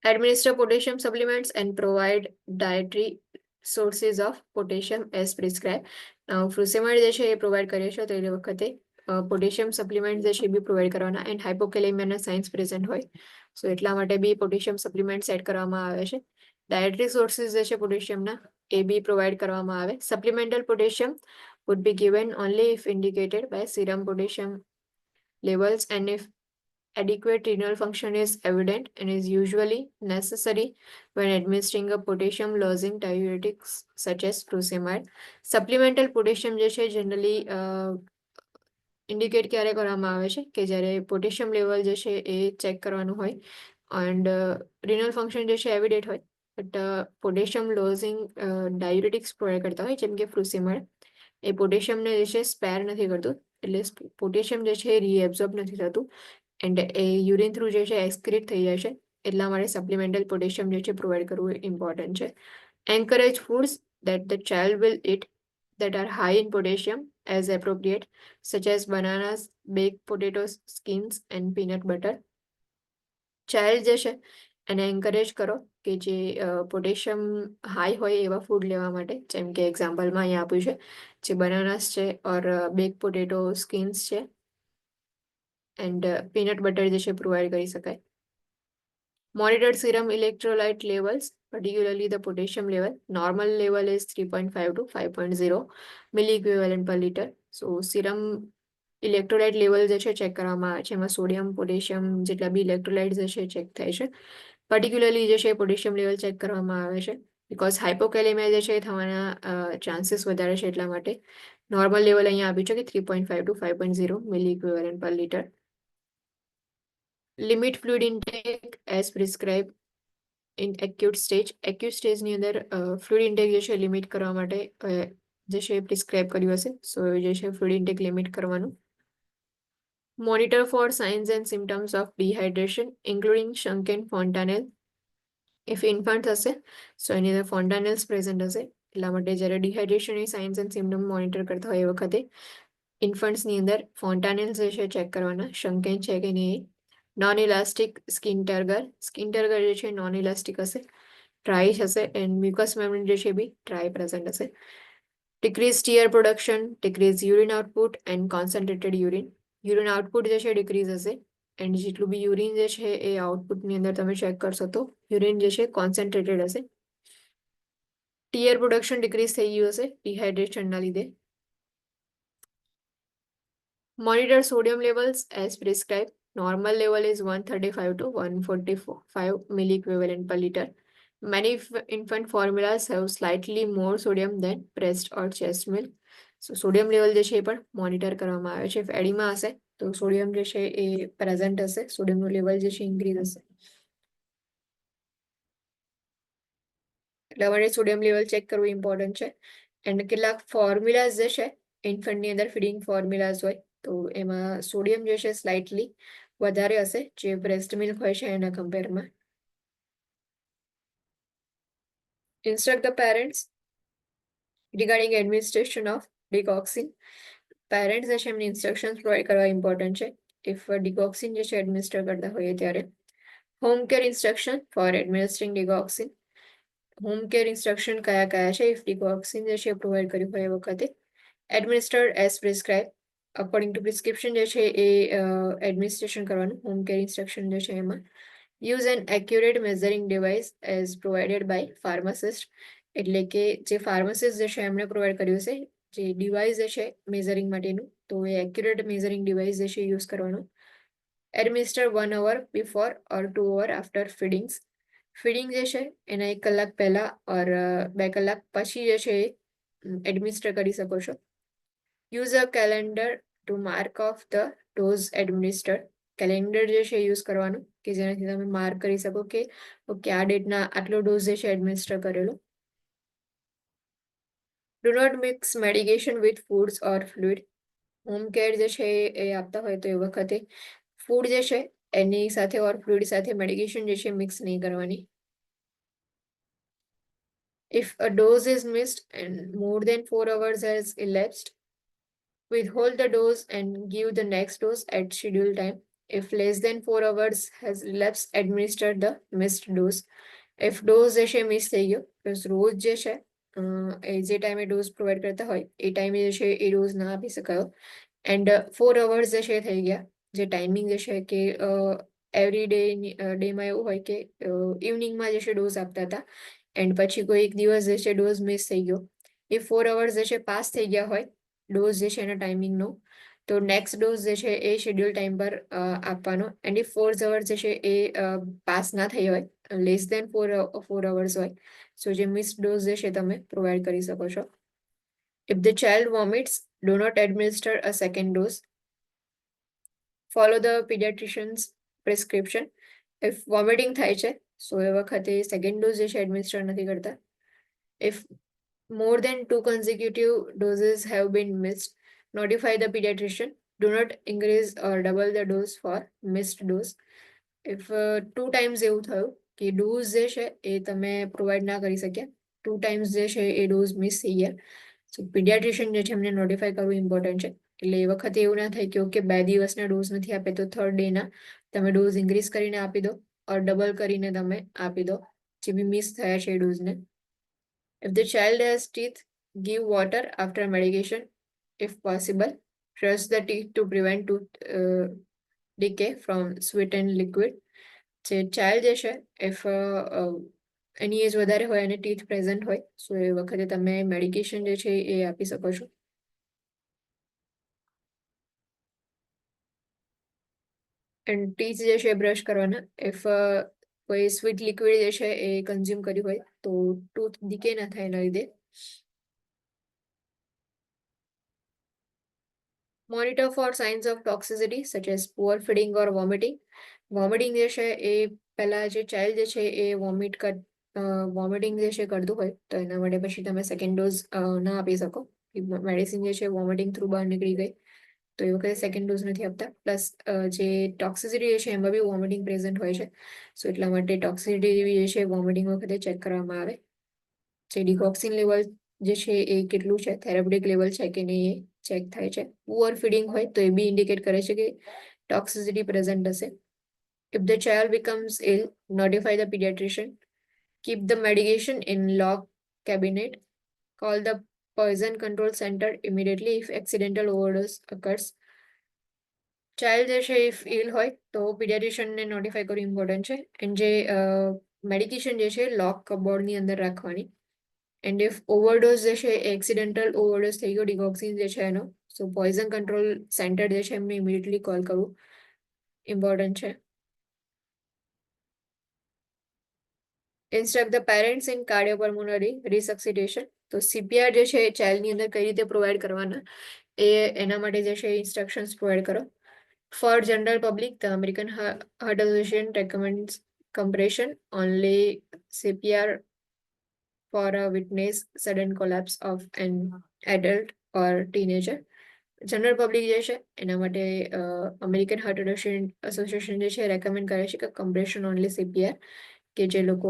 Administer potassium supplements and provide dietary sources of potassium as prescribed. ફ્રુસેમાઇડ જે છે એ પ્રોવાઈડ કરીએ છીએ તો એ વખતે પોટેશિયમ સપ્લિમેન્ટ જે છે એ બી પ્રોવાઈડ કરવાના એન્ડ હાઇપોકેલેમિયાના સાઇન્સ પ્રેઝન્ટ હોય સો એટલા માટે બી પોટેશિયમ સપ્લિમેન્ટ્સ એડ કરવામાં આવે છે. ડાયટરી સોર્સિસ જે છે પોટેશિયમના એ બી પ્રોવાઈડ કરવામાં આવે. સપ્લિમેન્ટલ potassium would be given only if indicated by serum potassium levels and if adequate renal function is evident and is usually necessary when administering a potassium losing diuretics such as furosemide. Supplemental potassium જે છે generally ઇન્ડિકેટ ક્યારે કરવામાં આવે છે કે જ્યારે પોટેશિયમ લેવલ જે છે એ ચેક કરવાનું હોય એન્ડ રિનલ ફંક્શન જે છે એવિડેટ હોય બટ પોટેશિયમ લોઝિંગ ડાયુરેટિક્સ પ્રોવાઈડ કરતા હોય જેમ કે ફ્રુસીમાઇડ એ પોટેશિયમને જે છે સ્પેર નથી કરતું એટલે પોટેશિયમ જે છે એ રીએબ્ઝોર્બ નથી થતું એન્ડ એ યુરિન થ્રુ જે છે એક્સક્રીટ થઈ જાય છે એટલા માટે સપ્લિમેન્ટલ પોટેશિયમ જે છે પ્રોવાઈડ કરવું ઇમ્પોર્ટન્ટ છે. Encourage foods that the child will eat that are high in potassium as appropriate, such as bananas, baked potatoes, skins, and peanut butter. Child જે છે એને એન્કરેજ કરો કે જે પોટેશિયમ હાઈ હોય એવા ફૂડ લેવા માટે જેમ કે એક્ઝામ્પલમાં અહીંયા આપ્યું છે જે બનાનાસ છે ઓર બેક પોટેટો સ્કિન્સ છે એન્ડ પીનટ બટર જે છે પ્રોવાઈડ કરી શકાય. Monitor serum electrolyte levels, particularly the potassium level. Normal level is 3.5 to 5.0 milliequivalent per liter. So serum electrolyte level જે છે ચેક કરવામાં આવે છે એમાં સોડિયમ પોટેશિયમ જેટલા બી ઇલેક્ટ્રોલાઇટ્સ જે છે ચેક થાય છે. પર્ટિક્યુલરલી જે છે પોટેશિયમ લેવલ ચેક કરવામાં આવે છે બિકોઝ હાઇપોકેલેમિયા જે છે થવાના ચાન્સીસ વધારે છે એટલા માટે નોર્મલ લેવલ અહીંયા આપ્યું છે કે 3.5 to 5.0 milliequivalent per liter. Limit fluid intake as prescribed in acute stage. Acute stage ની અંદર fluid intake જે છે લિમિટ કરવા માટે જે છે પ્રિસ્ક્રાઇબ કર્યું હશે સો જે છે fluid intake લિમિટ કરવાનું. Monitor for signs and symptoms of dehydration including shrunken fontanelle. If infant હશે સો એની અંદર fontanelles present હશે એટલા માટે જ્યારે ડિહાઇડ્રેશનની સાઇન્સ એન્ડ સિમ્ટમ મોનિટર કરતા હોય એ વખતે ઇન્ફન્ટ્સની અંદર fontanelles જે છે ચેક કરવાના શંકેન છે કે નહીં. નોન ઇલાસ્ટિક સ્કિન ટર્ગર જે છે નોન ઇલાસ્ટિક હશે ડ્રાય હશે એન્ડ મ્યુકસ મેમ્બ્રેન જે છે બી ડ્રાય પ્રેઝન્ટ હશે. Decrease tear production, decrease urine output and concentrated urine output જે છે ડિક્રીઝ હશે એન્ડ જેટલું બી યુરિન જે છે એ આઉટપુટની અંદર તમે ચેક કરશો તો યુરિન જે છે કોન્સન્ટ્રેટેડ હશે. ટીયર પ્રોડક્શન ડિક્રીઝ થઈ ગયું હશે ડિહાઇડ્રેશનના લીધે. Monitor sodium levels as prescribed. Normal level is 135 to 145 milliequivalent per liter. Many infant formulas have slightly more sodium than breast or chest milk. So sodium level જે છે એ પણ મોનિટર કરવામાં આવે છે. એડીમાં હશે તો સોડિયમ જે છે એ પ્રેઝન્ટ હશે, સોડિયમનું લેવલ જે છે ઇન્ક્રીઝ હશે. એટલા માટે સોડિયમ લેવલ ચેક કરવું ઇમ્પોર્ટન્ટ છે. એન્ડ કેટલાક ફોર્મ્યુલાઝ જે છે ઇન્ફન્ટની અંદર ફીડિંગ ફોર્મ્યુલાઝ હોય તો એમાં સોડિયમ જે છે સ્લાઇટલી વધારે હશે જે બ્રેસ્ટ મિલ્ક હોય છે એના કમ્પેરમાં. Instruct the parents regarding administration of digoxin. Parents જે છે એમની ઇન્સ્ટ્રક્શન્સ પ્રોવાઈડ કરવા ઇમ્પોર્ટન્ટ છે ઇફ ડિગોક્સિન જે છે એડમિનિસ્ટર કરતા હોઈએ ત્યારે. Home care instruction for administering digoxin. Home care instruction કયા કયા છે ઇફ ડિગોક્સિન જે છે પ્રોવાઈડ કર્યું હોય એ વખતે. Administer as prescribe according to prescription જે છે એ એડમિનિસ્ટ્રેશન કરવાનું હોમ કેર ઇન્સ્ટ્રક્શન જે છે એમાં. Use an accurate measuring device as provided by pharmacist. એટલે કે જે ફાર્માસિસ્ટ જે છે એમણે પ્રોવાઈડ કર્યું છે જે ડિવાઇસ જે છે મેઝરિંગ માટેનું તો એ એક્યુરેટ મેઝરિંગ ડિવાઇસ જે છે યુઝ કરવાનું. એડમિનિસ્ટર 1 hour બિફોર ઓર 2 hour આફ્ટર ફીડિંગ્સ. ફીડિંગ જે છે એના 1 કલાક પહેલા ઓર 2 કલાક પછી જે છે એ એડમિનિસ્ટર કરી શકો છો. Use a calendar to mark of the dose administered. Calendar જે છે યુઝ કરવાનું કે જેનાથી તમે માર્ક કરી શકો કે ઓકે આ ડેટના આટલો ડોઝ જે છે એડમિનિસ્ટર કરેલો. Do not mix medication with foods or fluid. Home care જે છે એ આપતા હોય તો એ વખતે ફૂડ જે છે એની સાથે ઓર ફ્લુઇડ સાથે મેડિકેશન જે છે મિક્સ નહીં કરવાની. If a dose is missed and more than 4 hours has elapsed, withhold the dose and give the next dose at scheduled time. If less than 4 hours has elapsed, administer the missed dose. If dose જે છે મિસ થઈ ગયો પ્લસ રોજ જે છે એ જે ટાઈમે ડોઝ પ્રોવાઈડ કરતા હોય એ ટાઈમે જે છે એ ડોઝ ના આપી શકાયો એન્ડ 4 hours જે છે થઈ ગયા જે ટાઈમિંગ જે છે કે એવરી ડેમાં એવું હોય કે ઇવનિંગમાં જે છે ડોઝ આપતા હતા એન્ડ પછી કોઈ એક દિવસ જે છે ડોઝ મિસ થઈ ગયો, એ 4 અવર્સ જે છે પાસ થઈ ગયા હોય ડોઝ જે છે એના ટાઈમિંગનો, તો નેક્સ્ટ ડોઝ જે છે એ શેડ્યુલ ટાઈમ પર આપવાનો. એન્ડ ઇફ 4 અવર્સ જે છે એ પાસ ના થઈ હોય, લેસ દેન 4 અવર્સ હોય, સો જે મિસ ડોઝ જે છે તમે પ્રોવાઈડ કરી શકો છો. If the child vomits, do not administer a second dose. Follow the pediatrician's prescription. If vomiting થાય છે, so એ વખતે સેકન્ડ ડોઝ જે છે એડમિનિસ્ટર નથી કરતા. If more than 2 consecutive doses have been missed, notify the pediatrician. Do not increase or double the dose for missed dose. If 2 times એવું થયું કે ડોઝ જે છે એ તમે પ્રોવાઈડ ના કરી શક્યા, 2 times જે છે એ ડોઝ મિસ થઈ ગયા, સો પીડિયાટ્રિશિયન જે છે એમને નોટિફાઈ કરવું ઇમ્પોર્ટન્ટ છે. એટલે એ વખતે એવું ના થાય કે ઓકે 2 દિવસના ડોઝ નથી આપે તો થર્ડ ડેના તમે ડોઝ ઇન્ક્રીઝ કરીને આપી દો ઓર ડબલ કરીને તમે આપી દો જે બી મિસ થયા છે એ ડોઝને. If the child has teeth, give water after medication if possible. Brush the teeth to prevent tooth decay from sweetened liquid. જે ચાઇલ્ડ જે છે ઇફ એની એજ વધારે હોય અને ટીથ પ્રેઝન્ટ હોય, સો એ વખતે તમે મેડિકેશન જે છે એ આપી શકો છો. એન્ડ ટીથ જે છે બ્રશ કરવાના ઇફ કોઈ સ્વીટ લિક્વિડ જે છે એ કન્ઝ્યુમ કર્યું હોય તો ટૂથ ડીકે ના થાય એના લીધે. Monitor for signs of toxicity such as poor feeding or vomiting. Vomiting જે છે એ પહેલા જે ચાઇલ્ડ જે છે એ વોમિટિંગ જે છે કરતું હોય તો એના માટે પછી તમે સેકન્ડ ડોઝ ના આપી શકો. મેડિસિન જે છે વોમિટિંગ થ્રુ બહાર નીકળી ગઈ તો એ વખતે સેકન્ડ ડોઝ નથી આપતા. પ્લસ જે ટોક્સિસિટી જે છે એમાં બી વોમિટિંગ પ્રેઝન્ટ હોય છે, સો એટલા માટે ટોક્સિસિટી જે છે વોમિટિંગ વખતે ચેક કરવામાં આવે. જે ડિકોક્સિન લેવલ જે છે એ કેટલું છે, થેરાપ્યુટિક લેવલ છે કે નહીં એ ચેક થાય છે. પુઅર ફીડિંગ હોય તો એ બી ઇન્ડિકેટ કરે છે કે ટોક્સિસિટી પ્રેઝન્ટ હશે. If the child becomes ill, notify the pediatrician. Keep the medication in locked cabinet. Call the poison control center immediately if accidental overdose occurs. Child જે છે ઇફ ઇલ હોય તો પીડિયાટ્રિશિયનને નોટિફાઈ કરવું ઇમ્પોર્ટન્ટ છે. એન્ડ જે મેડિકેશન જે છે લોક કબોર્ડની અંદર રાખવાની. એન્ડ ઇફ ઓવરડોઝ જે છે એક્સિડેન્ટલ ઓવરડોઝ થઈ ગયો ડિકોક્સિન જે છે એનો, સો પોઈઝન કંટ્રોલ સેન્ટર જે છે એમને ઇમિડિયેટલી કોલ કરવું ઇમ્પોર્ટન્ટ છે. Instruct the parents in cardiopulmonary resuscitation. તો CPR જે છે એ ચાઇલ્ડની અંદર કઈ રીતે પ્રોવાઈડ કરવાના એ એના માટે જે છે ઇન્સ્ટ્રક્શન્સ પ્રોવાઈડ કરો. For general public, the American Heart Association recommends compression only CPR for a witness sudden collapse of an adult or teenager. General public જે છે એના માટે અમેરિકન હાર્ટ એસોસિએશન જે છે રેકમેન્ડ કરે છે કે કમ્પ્રેશન ઓનલી CPR, કે જે લોકો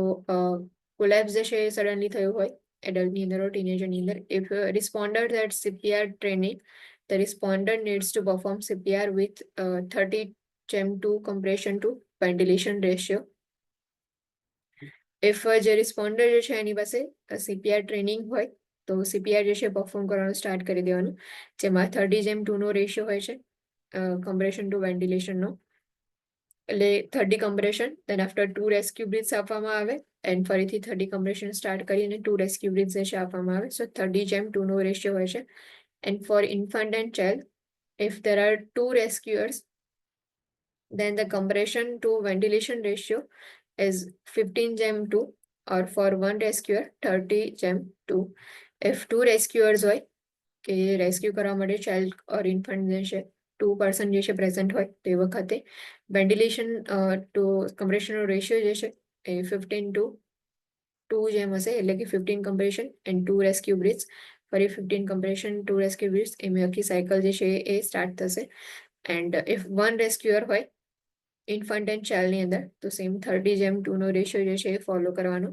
કોલેપ્સ જે છે એ સડનલી થયું હોય એડલ્ટની અંદર or ટીનેજરની અંદર. If responders at CPR training, the respondent needs to perform CPR with 30:2 compression to ventilation ratio. If જે રિસ્પોન્ડર જે છે એની પાસે CPR ટ્રેનિંગ હોય તો CPR જે છે પરફોર્મ કરવાનું સ્ટાર્ટ કરી દેવાનું, જેમાં 30:2 નો રેશિયો હોય છે કમ્પ્રેશન ટુ વેન્ટિલેશનનો. એટલે 30 કમ્પ્રેશન, દેન આફ્ટર 2 રેસ્ક્યુ બ્રીથ્સ આપવામાં આવે એન્ડ ફરીથી 30 કમ્પ્રેશન સ્ટાર્ટ કરીને 2 રેસ્ક્યુ બ્રીથ્સ જે છે આપવામાં આવે. સો 30:2 નો રેશિયો હોય છે. And for infant and child, if there are 2 rescuers, then the compression to ventilation ratio is 15:2, or for 1 rescuer 30:2. If 2 rescuers હોય કે રેસ્ક્યુ કરવા માટે ચાઇલ્ડ ઓર ઇન્ફન્ટ જે છે 2 person જે છે પ્રેઝન્ટ હોય તો એ વખતે વેન્ટિલેશન ટુ કમ્પ્રેશનનો રેશિયો જે છે એ 15:2 જેમ હશે, એટલે કે 15 કમ્પ્રેશન એન્ડ 2 રેસ્ક્યુ બ્રીથ્સ. ફરી 15 કમ્પ્રેશન 2 રેસ્ક્યુ બ્રીથ્સ, એમ આખી સાયકલ જે છે એ સ્ટાર્ટ થશે. એન્ડ ઇફ 1 રેસ્ક્યુઅર હોય ઇન્ફન્ટ એન્ડ ચાઇલ્ડની અંદર તો સેમ 30:2 નો રેશિયો જે છે એ ફોલો કરવાનો.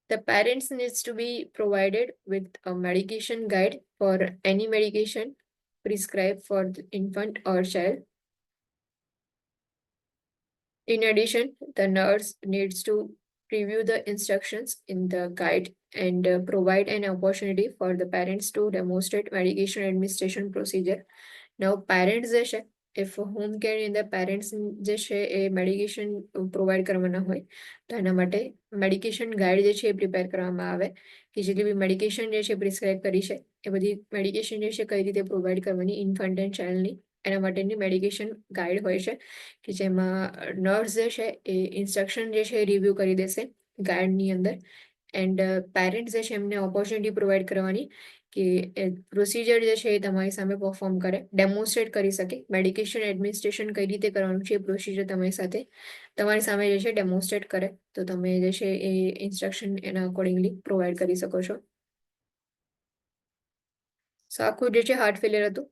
The parents needs to be provided with a medication guide for any medication prescribed for the infant or child. In addition, the nurse needs to review the instructions in the guide and provide an opportunity for the parents to demonstrate medication administration procedure. Now, parents જે છે ઇફ હોમ કેરની અંદર પેરેન્ટ્સ જે છે એ મેડિકેશન પ્રોવાઈડ કરવાના હોય તો એના માટે મેડિકેશન ગાઈડ જે છે એ પ્રિપેર કરવામાં આવે કે જેટલી બી મેડિકેશન જે છે પ્રિસ્ક્રાઇબ કરી છે એ બધી મેડિકેશન જે છે કઈ રીતે પ્રોવાઈડ કરવાની ઇન્ફન્ટ એન્ડ ચાઇલ્ડની એના માટેની મેડિકેશન ગાઈડ હોય છે કે જેમાં નર્સ જે છે એ ઇન્સ્ટ્રક્શન જે છે એ રિવ્યૂ કરી દેશે ગાઈડની અંદર એન્ડ પેરેન્ટ્સ જે છે એમને ઓપોર્ચ્યુનિટી પ્રોવાઈડ કરવાની કે પ્રોસિજર જે છે એ તમારી સામે પરફોર્મ કરે ડેમોન્સ્ટ્રેટ કરી શકે મેડિકેશન એડમિનિસ્ટ્રેશન કઈ રીતે કરવાનું છે એ પ્રોસિજર તમારી સામે જે છે ડેમોન્સ્ટ્રેટ કરે તો તમે જે છે એ ઇન્સ્ટ્રક્શન એના અકોર્ડિંગલી પ્રોવાઈડ કરી શકો છો સો આખું જે છે હાર્ટ ફેલિયર હતું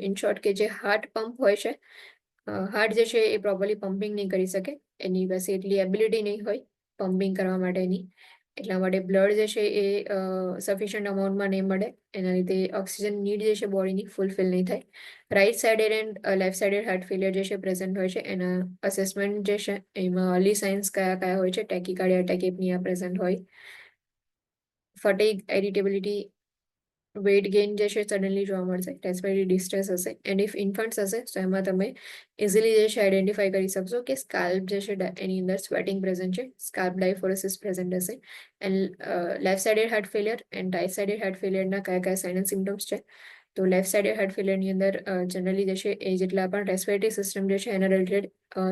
ઇન શોર્ટ કે જે હાર્ટ પંપ હોય છે હાર્ટ જે છે એ પ્રોપરલી પમ્પિંગ નહીં કરી શકે એની પાસે એટલી એબિલિટી નહીં હોય પમ્પિંગ કરવા માટેની એટલા માટે બ્લડ જે છે એ સફિશિયન્ટ અમાઉન્ટમાં નહીં મળે એના લીધે ઓક્સિજન નીડ જે છે બોડીની ફૂલફિલ નહીં થાય right sided and left sided heart failure જે છે પ્રેઝન્ટ હોય છે એના અસેસમેન્ટ જે છે એમાં અર્લી સાઇન્સ કયા કયા હોય છે ટેકીકાર્ડિયા ટેકીપનિયા પ્રેઝન્ટ હોય ફટીગ ઇરિટેબિલિટી વેઇટ ગેઇન જે છે સડનલી જોવા મળશે રેસ્પિરેટરી ડિસ્ટ્રેસ હશે એન્ડ ઇફ ઇન્ફન્ટ્સ હશે તો એમાં તમે ઇઝીલી જે છે આઈડેન્ટિફાઈ કરી શકશો કે સ્કાલ્પ જે છે એની અંદર સ્વેટિંગ પ્રેઝન્ટ છે સ્કાલ્પ ડાયફોરેસિસ પ્રેઝન્ટ હશે and left sided heart failure and right sided heart ફેલિયરના કયા કયા સાઇન એન્ડ સિમ્ટમ્સ છે તો લેફ્ટ સાઇડેડ હાર્ટ ફેલિયરની અંદર જનરલી જે છે એ જેટલા પણ રેસ્પિરેટરી સિસ્ટમ જે છે એના રિલેટેડ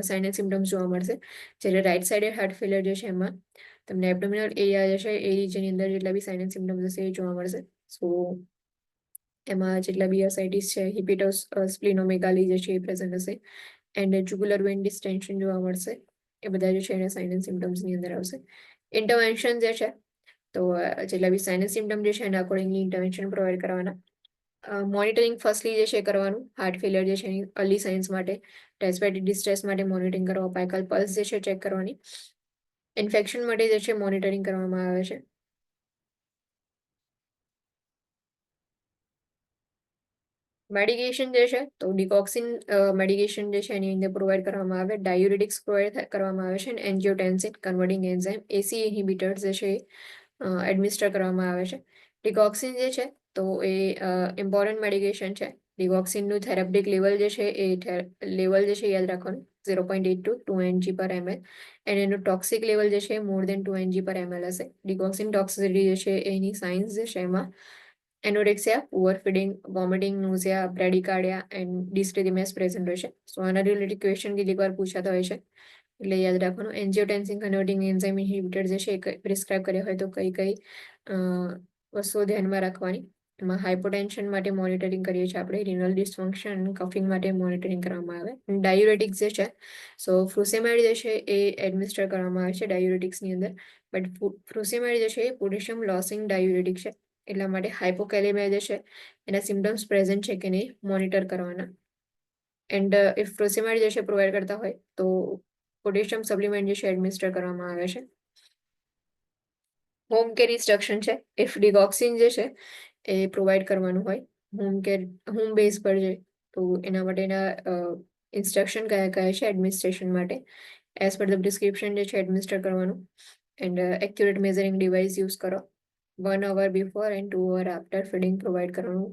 સાઇન એન્ડ સિમ્ટમ્સ જોવા મળશે જ્યારે રાઇટ સાઇડેડ હાર્ટ ફેલિયર જે છે એમાં તમને એબડોમિનલ એરિયા જે છે એ રીજનની અંદર જેટલા બી સાઇન એન્ડ સિમ્ટમ્સ હશે એ જોવા મળશે સો એમાં જેટલા બી અસાઇટીસ છે હિપિટોસ સ્પ્લિનોમેગાલી જે છે એ પ્રેઝન્ટ હશે એન્ડ જુગુલર વેઇન ડિસ્ટેન્શન જોવા મળશે એ બધા જે છે એના સાઇન એન્ડ સિમ્ટમ્સની અંદર આવશે ઇન્ટરવેન્શન જે છે તો જેટલા બી સાઇન એન્ડ સિમ્ટમ જે છે એના અકોર્ડિંગલી ઇન્ટરવેન્શન પ્રોવાઈડ કરવાના મોનિટરિંગ ફર્સ્ટલી જે છે કરવાનું હાર્ટ ફેલિયર જે છે એની અર્લી સાઇન્સ માટે રેસ્પિરેટરી ડિસ્ટ્રેસ માટે મોનિટરિંગ કરવા પાઇકલ પલ્સ જે છે ચેક કરવાની ઇન્ફેક્શન માટે જે છે મોનિટરિંગ કરવામાં આવે છે મેડિકેશન જે છે તો ડિકોક્સિન મેડિકેશન જે છે એની અંદર પ્રોવાઈડ કરવામાં આવે ડાયુરેટિક્સ પ્રોવાઈડ કરવામાં આવે છે અને એન્જિયોટેન્સિન કન્વર્ટિંગ એન્ઝાઇમ એસી ઇન્હિબિટર્સ જે છે એડમિનિસ્ટર કરવામાં આવે છે ડિકોક્સિન જે છે તો એ ઇમ્પોર્ટન્ટ મેડિકેશન છે ડિકોક્સિનનું થેરાપ્યુટિક લેવલ જે છે એ લેવલ જે છે યાદ રાખવાનું 0.8 to 2 mg per ml અને એનું ટોક્સિક લેવલ જે છે મોર દેન 2 mg per ml હશે ડિકોક્સિન ટોક્સિસિટી જે છે એની સાઇન્સ જે છે એમાં anorexia poor feeding vomiting nausea bradycardia and dysrhythmias present હોય છે સો આના રિલેટેડ ક્વેશ્ચન કેટલીક વાર પૂછાતા હોય છે એટલે યાદ રાખવાનું એન્જિયોટેન્સિન કન્વર્ટિંગ એન્ઝાઇમ ઇન્હિબિટર જે છે એ પ્રિસ્ક્રાઇબ કર્યા હોય તો કઈ કઈ વસ્તુઓ ધ્યાનમાં રાખવાની એમાં હાઇપોટેન્શન માટે મોનિટરિંગ કરીએ છીએ આપણે રિનલ ડિસફંક્શન કફિંગ માટે મોનિટરિંગ કરવામાં આવે ડાયુરેટિક્સ જે છે સો ફ્રુસેમાઇડ જે છે એ એડમિનિસ્ટર કરવામાં આવે છે ડાયુરેટિક્સની અંદર બટ ફ્રુસેમાઇડ જે છે એ પોટેશિયમ લોસિંગ ડાયુરેટિક છે એટલા માટે હાઇપોકેલેમિયા જે છે એના સિમ્ટમ્સ પ્રેઝન્ટ છે કે નહીં મોનિટર કરવાના એન્ડ ઇફ ફ્રુસેમાઇડ જે છે પ્રોવાઈડ કરતા હોય તો પોટેશિયમ સપ્લિમેન્ટ જે છે એડમિનિસ્ટર કરવામાં આવે છે હોમ કેર ઇન્સ્ટ્રક્શન છે ઇફ ડિકોક્સિન જે છે એ પ્રોવાઈડ કરવાનું હોય હોમ બેઝ પર છે તો એના માટેના ઇન્સ્ટ્રક્શન કયા કયા છે એડમિનિસ્ટ્રેશન માટે એઝ પર ધ પ્રિસ્ક્રિપ્શન જે છે એડમિનિસ્ટર કરવાનું and accurate measuring device use કરો 1 hour before and 2 hour after feeding provide કરવાનું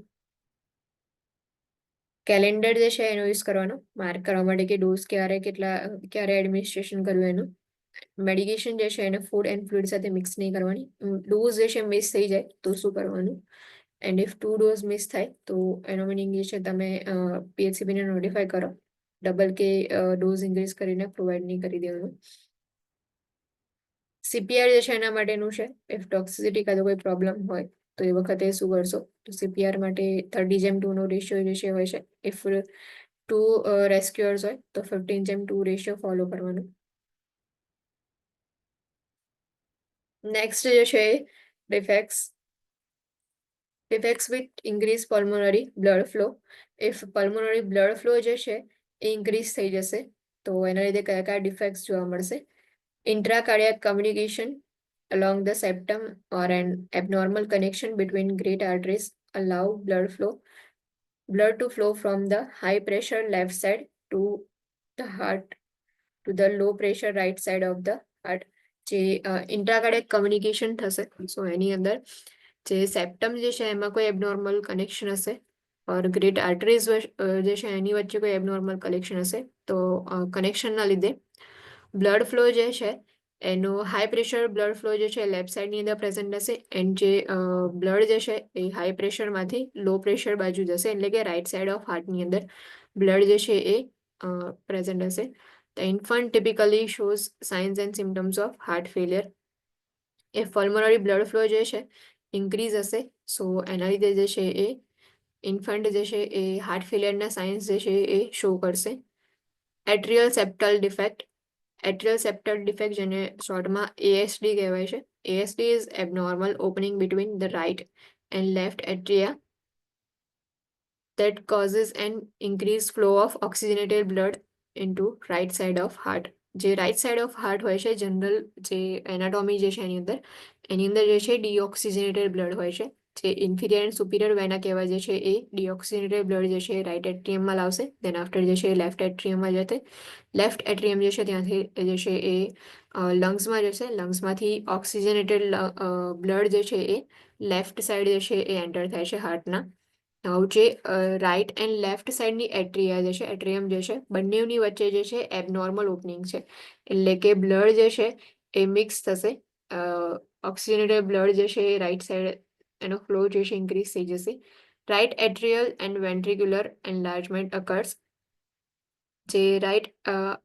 કેલેન્ડર જે છે એનો યુઝ કરવાનો માર્ક કરવા માટે કે ડોઝ ક્યારે એડમિનિસ્ટ્રેશન કરવું એનું મેડિકેશન જે છે એને ફૂડ એન્ડ ફ્લુઇડ સાથે મિક્સ નહીં કરવાની ડોઝ જે છે મિસ થઈ જાય તો શું કરવાનું એન્ડ ઇફ 2 ડોઝ મિસ થાય તો એનો મિનિંગ જે છે તમે PHCPને નોટિફાય કરો ડબલ કે ડોઝ ઇન્ક્રીઝ કરીને પ્રોવાઈડ નહીં કરી દેવાનું CPR જે છે એના માટેનું છે ઇફ ટોક્સિસિટી કાં તો કોઈ પ્રોબ્લેમ હોય તો એ વખતે શું કરશો તો CPR માટે 30:2 નો રેશિયો જે છે હોય છે ઇફ 2 રેસ્ક્યુઅર્સ હોય તો 15:2 રેશિયો ફોલો કરવાનું નેક્સ્ટ જે છે defects with increase pulmonary blood flow if pulmonary blood flow જે છે એ ઇન્ક્રીઝ થઈ જશે તો એના લીધે કયા કયા ડિફેક્ટ્સ જોવા મળશે intracardiac communication along the septum or an abnormal connection between great arteries allow blood to flow from the high pressure left side to the heart to the low pressure right side of the heart જે intracardiac communication થશે સો એની અંદર જે સેપ્ટમ જે છે એમાં કોઈ એબનોર્મલ કનેક્શન હશે ઓર ગ્રેટ આર્ટરીઝ જે છે એની વચ્ચે કોઈ એબનોર્મલ કલેક્શન હશે તો કનેક્શનના લીધે બ્લડ ફ્લો જે છે એનો હાઈ પ્રેશર બ્લડ ફ્લો જે છે લેફ્ટ સાઈડની અંદર પ્રેઝન્ટ હશે એન્ડ જે બ્લડ જે છે એ હાઈ પ્રેશરમાંથી લો પ્રેશર બાજુ જશે એટલે કે રાઈટ સાઈડ ઓફ હાર્ટની અંદર બ્લડ જે છે એ પ્રેઝન્ટ હશે The infant typically shows signs and symptoms of heart failure. If pulmonary blood flow જે છે ઇન્ક્રીઝ હશે સો એના લીધે જે છે એ ઇન્ફન્ટ જે છે એ હાર્ટ ફેલિયરના સાઇન્સ જે છે એ શો કરશે એટ્રિયલ સેપ્ટલ ડિફેક્ટ જેને શોર્ટમાં ASD કહેવાય છે ASD is abnormal opening between the right and left atria that causes an increased flow of oxygenated blood into right side of heart. જે રાઈટ સાઈડ ઓફ હાર્ટ હોય છે જનરલ જે એનાટોમી જે છે એની અંદર જે છે ડીઓક્સિજનેટેડ બ્લડ હોય છે જે ઇન્ફિરિયર એન્ડ સુપિરિયર વેના કહેવાય જે છે એ ડીઓક્સિજનેટેડ બ્લડ જે છે એ રાઈટ એટ્રિયમમાં લાવશે દેન આફ્ટર જે છે લેફ્ટ એટ્રિયમમાં જશે લેફ્ટ એટ્રિયમ જે છે ત્યાંથી જે છે એ લંગ્સમાં જશે લંગ્સમાંથી ઓક્સિજનેટેડ બ્લડ જે છે એ લેફ્ટ સાઈડ જે છે એ એન્ટર થાય છે હાર્ટના હવે જે રાઈટ એન્ડ લેફ્ટ સાઈડની એટ્રિયા જે છે એટ્રિયમ જે છે બંનેની વચ્ચે જે છે એબનોર્મલ ઓપનિંગ છે એટલે કે બ્લડ જે છે એ મિક્સ થશે ઓક્સિજનેટેડ બ્લડ જે છે એ રાઈટ સાઈડ એનો ફ્લો જે છે ઇન્ક્રીઝ થઈ જશે રાઈટ એટ્રિયલ એન્ડ વેન્ટ્રિક્યુલર એન્લાર્જમેન્ટ અકર્સ જે રાઈટ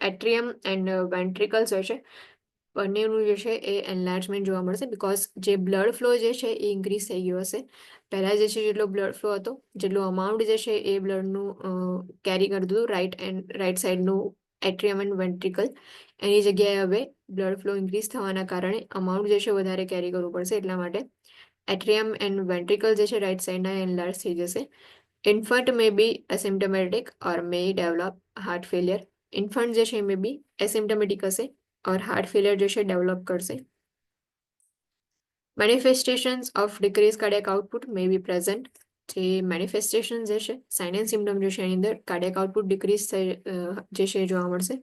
એટ્રિયમ એન્ડ વેન્ટ્રિકલ્સ હોય છે બંનેનું જે છે એ એનલાર્જમેન્ટ જોવા મળશે બિકોઝ જે બ્લડ ફ્લો જે છે એ ઇન્ક્રીઝ થઈ ગયો હશે પહેલાં જે છે જેટલો બ્લડ ફ્લો હતો જેટલું અમાઉન્ટ જે છે એ બ્લડનું કેરી કરતું હતું રાઈટ સાઈડનું એટ્રિયમ એન્ડ વેન્ટ્રિકલ એની જગ્યાએ હવે બ્લડ ફ્લો ઇન્ક્રીઝ થવાના કારણે અમાઉન્ટ જે છે વધારે કેરી કરવું પડશે એટલા માટે એટ્રિયમ એન્ડ વેન્ટ્રિકલ જે છે રાઈટ સાઈડના એનલાર્જ થઈ જશે ઇન્ફન્ટ મે બી એસિમ્ટમેટિક ઓર મે ડેવલપ હાર્ટ ફેલિયર ઇન્ફન્ટ જે છે મે બી એસિમ્ટમેટિક હશે और हार्ट फेलियर जो है डेवलप करશે manifestations of decrease cardiac output may be present જે મેનિફેસ્ટેશન જે છે સાઇન એન્ડ સિમ્ટમ જે છે એની અંદર કાર્ડિયક આઉટપુટ ડિક્રીઝ જે છે જોવા મળશે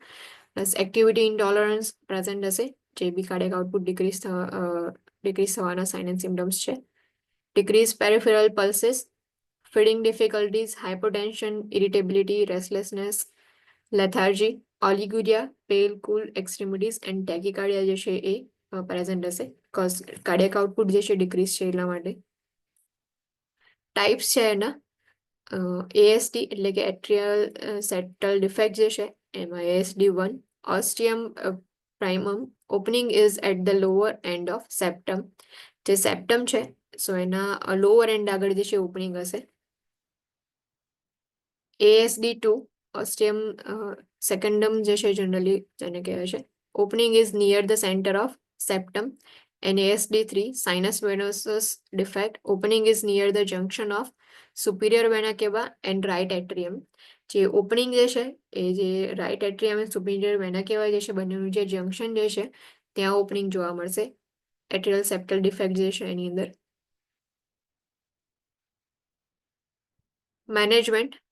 પ્લસ એક્ટિવિટી ઇન્ટોલરન્સ પ્રેઝન્ટ હશે જે બી કાર્ડિયક આઉટપુટ ડિક્રીઝ થવાના સાઇન એન્ડ સિમ્ટમ્સ છે decrease peripheral pulses feeding difficulties hypotension irritability restlessness lethargy oliguria pale cool extremities and tachycardia જે છે એ પ્રેઝન્ટ હશે કોઝ કાર્ડિયક આઉટપુટ જે છે ડિક્રીઝ છે એટલા માટે ટાઈપ્સ છે એના ASD એટલે કે એટ્રિયલ સેપ્ટલ ડિફેક્ટ જે છે એમાં ASD1 ostium primum opening is at the lower end of septum જે સેપ્ટમ છે સો એના લોઅર એન્ડ આગળ જે છે ઓપનિંગ હશે ASD2 ઓસ્ટિયમ સેકન્ડમ જે છે જનરલી જેને કહેવાય છે opening is near the centre of septum and ASD3 sinus venosus defect opening is near the junction of superior vena cava and right atrium જે ઓપનિંગ જે છે એ જે રાઈટ એટ્રિયમ અને સુપિરિયર વેના cava જે છે બંનેનું જે જંક્શન જે છે ત્યાં ઓપનિંગ જોવા મળશે એટ્રિયલ સેપ્ટલ ડિફેક્ટ જે છે એની અંદર management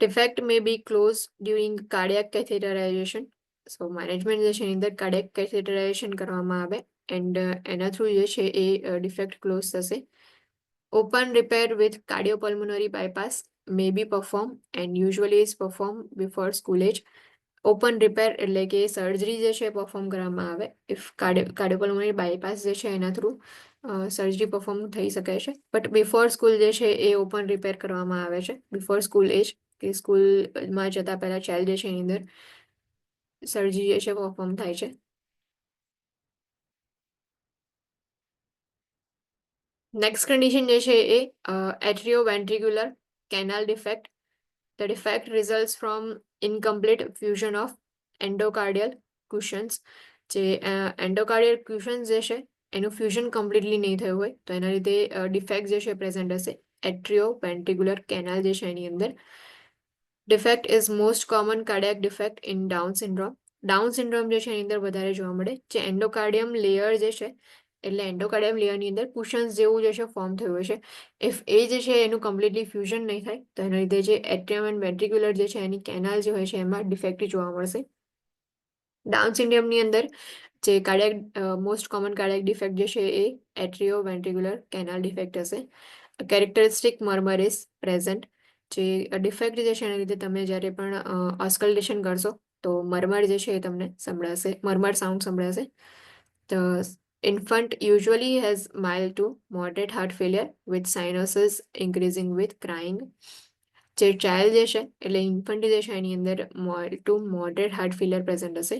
defect may be closed during cardiac catheterization so management જે છે એની અંદર કાર્ડિયક કેથેટરાઇઝેશન કરવામાં આવે એન્ડ એના થ્રુ જે છે એ ડિફેક્ટ ક્લોઝ થશે open repair with cardiopulmonary bypass may be perform and usually is perform before school age open repair એટલે કે સર્જરી જે છે પરફોર્મ કરવામાં આવે ઇફ કાર્ડિયોપલ્મોનરી બાયપાસ જે છે એના થ્રુ સર્જરી પરફોર્મ થઈ શકે છે બટ બિફોર સ્કૂલ જે છે એ ઓપન રિપેર કરવામાં આવે છે બિફોર સ્કૂલ એજ કે સ્કૂલમાં જતા પહેલા ચાઇલ્ડ જે છે એની અંદર સર્જરી જે છે પરફોર્મ થાય છે નેક્સ્ટ કન્ડિશન જે છે એ atrioventricular canal defect the defect results from incomplete fusion of endocardial cushions જે એન્ડોકાર્ડિયલ ક્યુશન્સ જે છે એનું ફ્યુઝન કમ્પ્લીટલી નહીં થયું હોય તો એના લીધે ડિફેક્ટ જે છે પ્રેઝન્ટ હશે એટ્રિયોવેન્ટ્રિક્યુલર કેનાલ જે છે એની અંદર defect is most common cardiac defect in down syndrome down syndrome જે છે એની અંદર વધારે જોવા મળે જે એન્ડોકાર્ડિયમ લેયર જે છે એટલે એન્ડોકાર્ડિયમ લેયરની અંદર કુશન્સ જેવું જે છે ફોર્મ થયું હોય છે ઇફ એ જે છે એનું કમ્પ્લીટલી ફ્યુઝન નહીં થાય તો એના લીધે જે એટ્રિયમ એન્ડ વેન્ટ્રિક્યુલર જે છે એની કેનાલ જે હોય છે એમાં ડિફેક્ટ જોવા મળશે ડાઉન સિન્ડ્રોમની અંદર જે cardiac most common cardiac defect જે છે એ એટ્રિયો વેન્ટ્રિક્યુલર કેનાલ ડિફેક્ટ હશે કેરેક્ટરિસ્ટિક મર્મર ઇઝ પ્રેઝન્ટ. જે ડિફેક્ટ જે છે એના લીધે તમે જ્યારે પણ ઓસ્કલ્ટેશન કરશો તો મર્મર જે છે એ તમને સંભળાશે, મર્મર sound સંભળાશે. The infant usually has mild to moderate heart failure with cyanosis increasing with crying. જે ચાઇલ્ડ જે છે એટલે ઇન્ફન્ટ જે છે એની અંદર mild to moderate heart failure present હશે.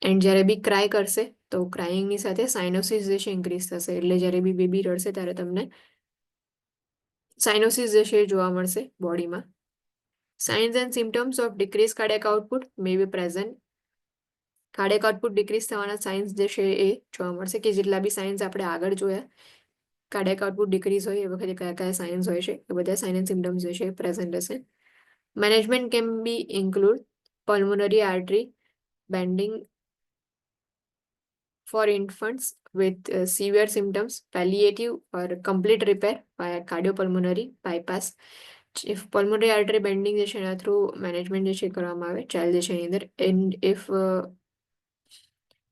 એન્ડ જ્યારે બી ક્રાય કરશે તો ક્રાઇંગની સાથે સાઇનોસિસ જે છે ઇન્ક્રીઝ થશે. એટલે જ્યારે બી બેબી રડશે ત્યારે તમને સાઇનોસિસ જે છે એ જોવા મળશે બોડીમાં. Signs and symptoms of decrease cardiac output may be present. Cardiac output decrease થવાના સાઇન્સ જે છે એ જોવા મળશે, કે જેટલા બી સાઇન્સ આપણે આગળ જોયા કાર્ડિયક આઉટપુટ ડિક્રીઝ હોય એ વખતે કયા કયા સાઇન્સ હોય છે એ બધા સાઇન એન્ડ સિમ્ટમ્સ જે છે પ્રેઝન્ટ હશે. Management can be include pulmonary artery bending for infants with severe symptoms, palliative or complete repair via cardiopulmonary bypass. If pulmonary artery bending જે છે એના થ્રુ મેનેજમેન્ટ જે છે કરવામાં આવે ચાઇલ્ડ જે છે એની અંદર, એન્ડ ઇફ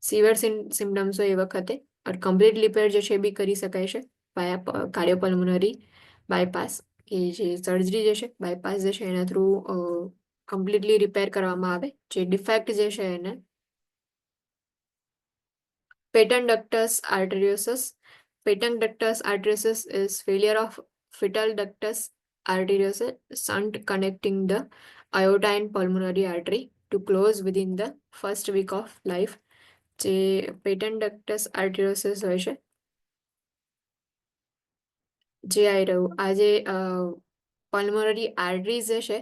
સિવિયર સિમ્ટમ્સ હોય એ વખતે કમ્પ્લીટ રિપેર જે છે એ બી કરી શકાય છે વાયા કાર્ડિયોપલ્મોનરી બાયપાસ, કે જે સર્જરી જે છે બાયપાસ જે છે એના થ્રુ કમ્પ્લીટલી રિપેર કરવામાં આવે. જે ડિફેક્ટ જે છે એને patent ductus arteriosus. Patent ductus arteriosus is failure of fetal ductus arteriosus shunt connecting the aorta and pulmonary artery to close within the first week of life. જે પેટન્ટ ડક્ટસ આર્ટેરિયોસિસ હોય છે, જે આવી રહ્યું આ જે પલ્મોનરી આર્ટરીઝ જે છે